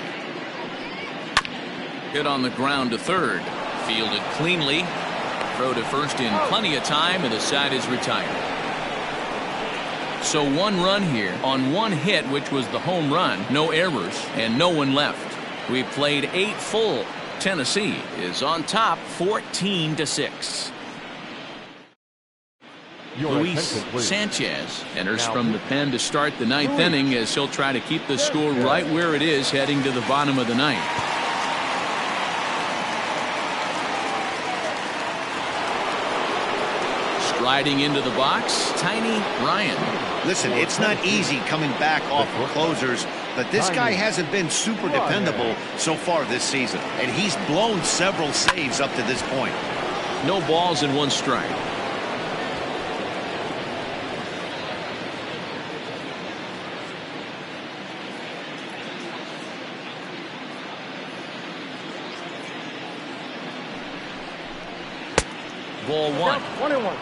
Hit on the ground to third. Fielded cleanly. Throw to first in plenty of time, and the side is retired. So 1 run here on 1 hit, which was the home run. No errors and no one left. We've played 8 full. Tennessee is on top 14-6. Luis Sanchez enters from the pen to start the 9th inning as he'll try to keep the score right where it is heading to the bottom of the 9th. Riding into the box, Tiny Ryan. Listen, it's not easy coming back off of closers, but this guy hasn't been super dependable so far this season, and he's blown several saves up to this point. No balls and 1 strike. Ball 1. 1-1.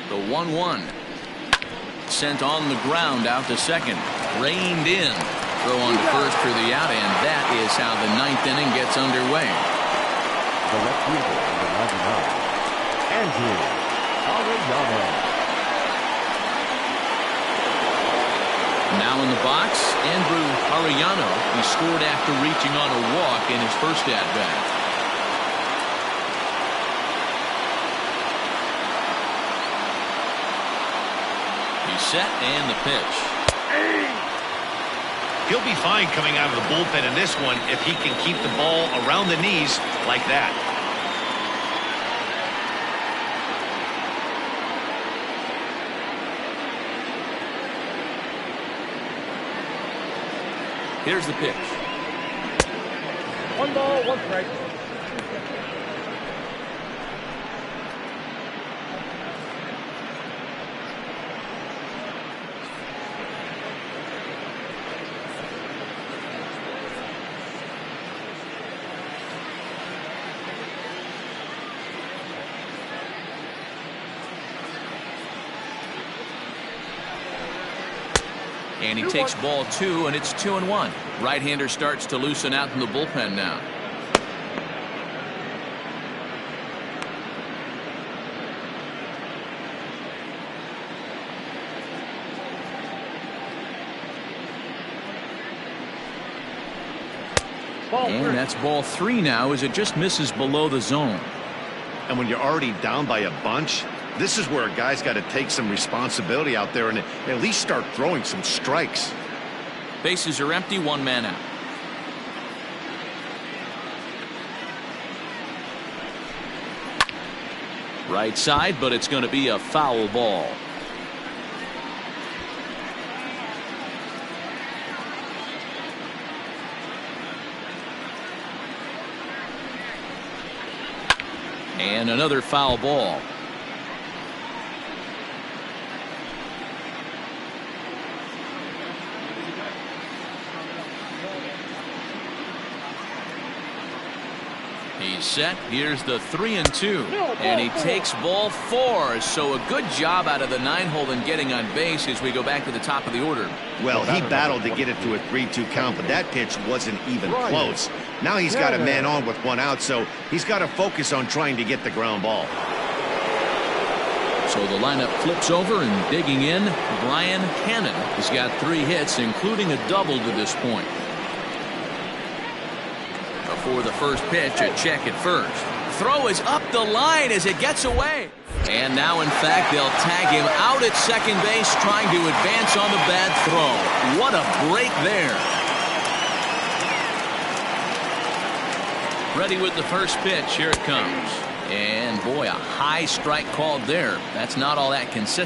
The 1-1. Sent on the ground out to second. Reined in. Throw on to first for the out, and that is how the 9th inning gets underway. The left fielder, number 99, Andrew Arellano. Now in the box, Andrew Arellano. He scored after reaching on a walk in his first at-bat. Set and the pitch. He'll be fine coming out of the bullpen in this one if he can keep the ball around the knees like that. Here's the pitch. 1 ball, 1 strike. And he takes ball 2, and it's 2-1. Right-hander starts to loosen out in the bullpen now. And that's ball 3 now as it just misses below the zone. And when you're already down by a bunch, this is where a guy's got to take some responsibility out there and at least start throwing some strikes. Bases are empty, 1 man out. Right side, but it's going to be a foul ball. And another foul ball. He's set. Here's the 3-2. And he takes ball 4. So a good job out of the 9-hole in getting on base as we go back to the top of the order. Well, he battled to get it to a 3-2 count, but that pitch wasn't even close. Now he's got a man on with 1 out, so he's got to focus on trying to get the ground ball. So the lineup flips over, and digging in, Brian Cannon has got 3 hits, including a double to this point. Before the first pitch, a check at first. Throw is up the line as it gets away. And now, in fact, they'll tag him out at second base, trying to advance on the bad throw. What a break there. Ready with the first pitch. Here it comes. And boy, a high strike called there. That's not all that consistent.